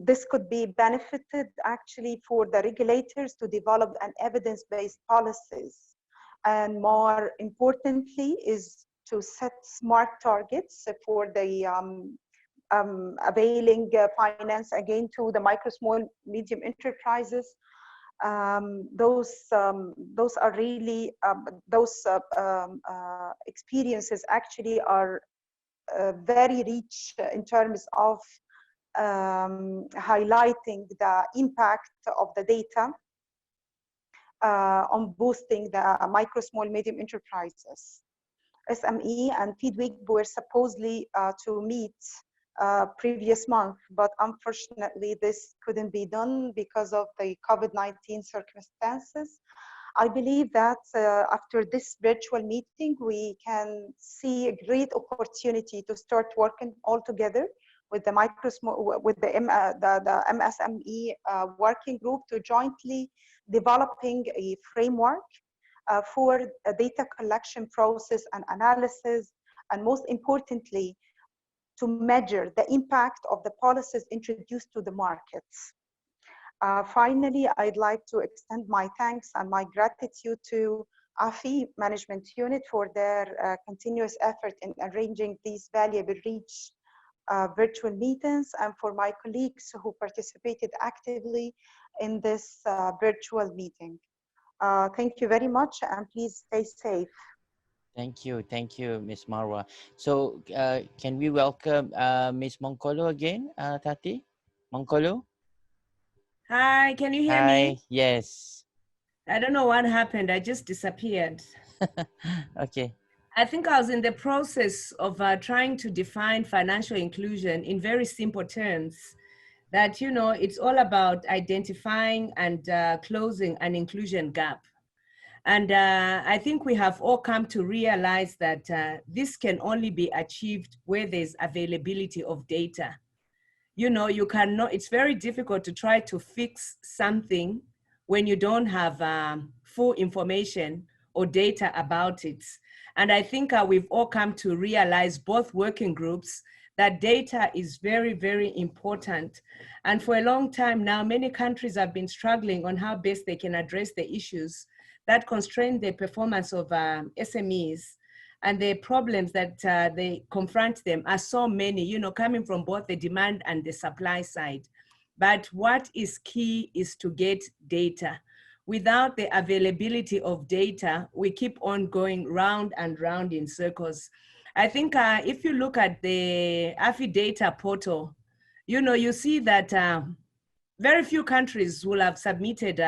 This could be benefited actually for the regulators to develop an evidence-based policies. And more importantly is to set smart targets for the availing finance again to the micro, small, medium enterprises. Those are really, experiences actually are very rich in terms of highlighting the impact of the data on boosting the micro, small, medium enterprises. SME and FID Week were supposedly to meet previous month, but unfortunately this couldn't be done because of the COVID-19 circumstances. I believe that after this virtual meeting, we can see a great opportunity to start working all together with the MSME working group to jointly developing a framework for a data collection process and analysis, and most importantly, to measure the impact of the policies introduced to the markets. Finally, I'd like to extend my thanks and my gratitude to AFI Management Unit for their continuous effort in arranging these valuable virtual meetings, and for my colleagues who participated actively in this virtual meeting. Thank you very much, and please stay safe. Thank you, Ms. Marwa. So can we welcome Ms. Monkolo again, Taty? Monkolo? Hi, can you hear me? Yes. I don't know what happened. I just disappeared. Okay. I think I was in the process of trying to define financial inclusion in very simple terms, that, you know, it's all about identifying and closing an inclusion gap. And I think we have all come to realize that this can only be achieved where there's availability of data. You know, you cannot, it's very difficult to try to fix something when you don't have full information or data about it. And I think we've all come to realize, both working groups, that data is very, very important. And for a long time now, many countries have been struggling on how best they can address the issues that constrain the performance of SMEs. And the problems that they confront them are so many, you know, coming from both the demand and the supply side. But what is key is to get data. Without the availability of data, we keep on going round and round in circles. I think if you look at the AFI data portal, you know, you see that very few countries will have submitted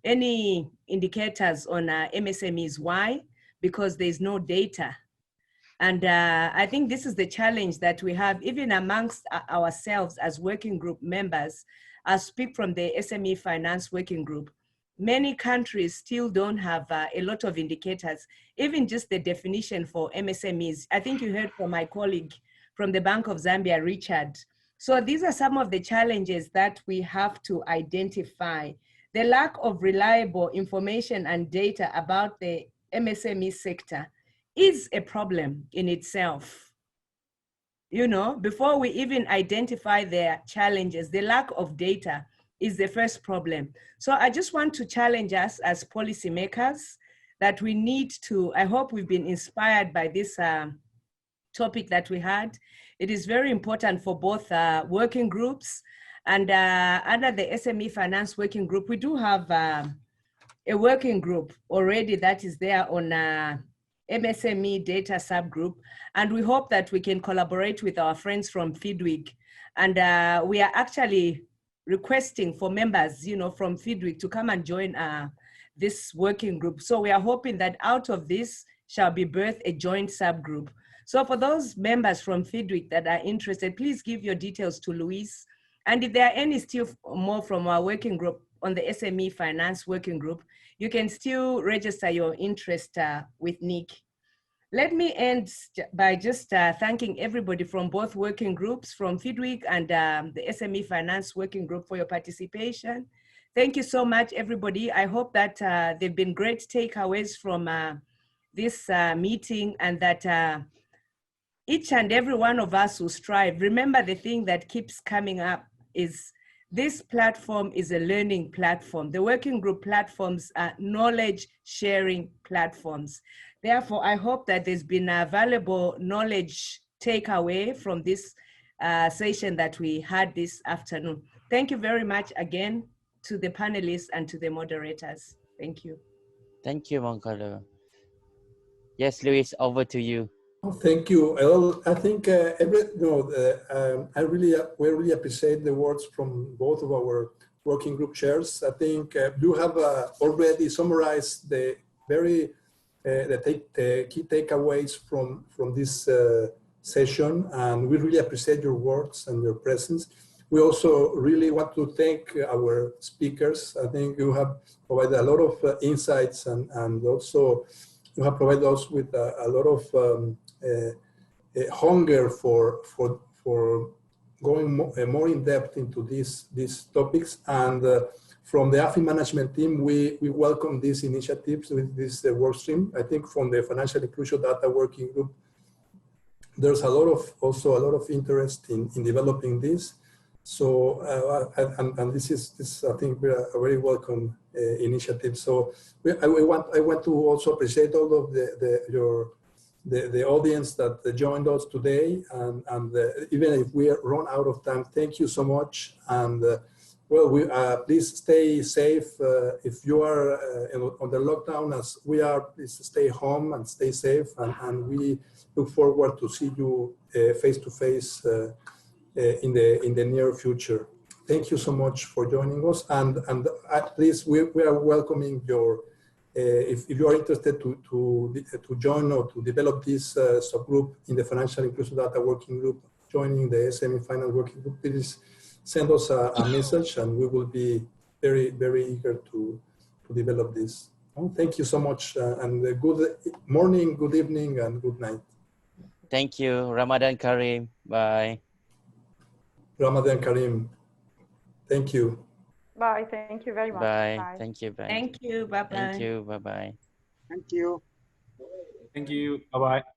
any indicators on MSMEs. Why? Because there's no data. And I think this is the challenge that we have even amongst ourselves as working group members. I speak from the SME Finance Working Group. Many countries still don't have a lot of indicators, even just the definition for MSMEs. I think you heard from my colleague from the Bank of Zambia, Richard. So these are some of the challenges that we have to identify. The lack of reliable information and data about the MSME sector is a problem in itself. You know, before we even identify their challenges, the lack of data is the first problem. So I just want to challenge us as policymakers that we need to, I hope we've been inspired by this topic that we had. It is very important for both working groups, and under the SME Finance Working Group, we do have a working group already that is there on MSME data subgroup, and we hope that we can collaborate with our friends from FIDWIG, and we are actually requesting for members, you know, from FIDWIG to come and join this working group. So we are hoping that out of this shall be birthed a joint subgroup. So for those members from FIDWIG that are interested, please give your details to Luis. And if there are any still more from our working group on the SME Finance Working Group, you can still register your interest with Nick. Let me end by just thanking everybody from both working groups, from FIDWIG and the SME Finance Working Group, for your participation. Thank you so much, everybody. I hope that there've been great takeaways from this meeting, and that each and every one of us will strive. Remember, the thing that keeps coming up is this platform is a learning platform. The working group platforms are knowledge sharing platforms. Therefore, I hope that there's been a valuable knowledge takeaway from this session that we had this afternoon. Thank you very much again to the panelists and to the moderators. Thank you. Thank you, Moncolo. Yes, Luis, over to you. Oh, thank you. I think we really appreciate the words from both of our working group chairs. I think you have already summarized the key takeaways from this session, and we really appreciate your words and your presence. We also really want to thank our speakers. I think you have provided a lot of insights, and also you have provided us with a lot of hunger for going more in depth into these topics. And from the AFI management team, we welcome these initiatives with this work stream. I think from the Financial Inclusion Data Working Group, there's also a lot of interest in developing this. So and this is I think a very welcome initiative. So I want to also appreciate all of the audience that joined us today, and even if we run out of time, thank you so much. And well, please stay safe. If you are on the lockdown as we are, please stay home and stay safe. And we look forward to see you face to face in the near future. Thank you so much for joining us. And please, we are welcoming your. If you are interested to join or to develop this subgroup in the Financial Inclusion Data Working Group, joining the SME Finance Working Group, please send us a message, and we will be very, very eager to develop this. Thank you so much, and good morning, good evening, and good night. Thank you. Ramadan Kareem. Bye. Ramadan Kareem. Thank you. Bye. Thank you very much. Bye. Bye. Thank you. Bye. Thank you. Bye-bye. Thank you. Bye-bye. Thank you. Thank you. Bye-bye.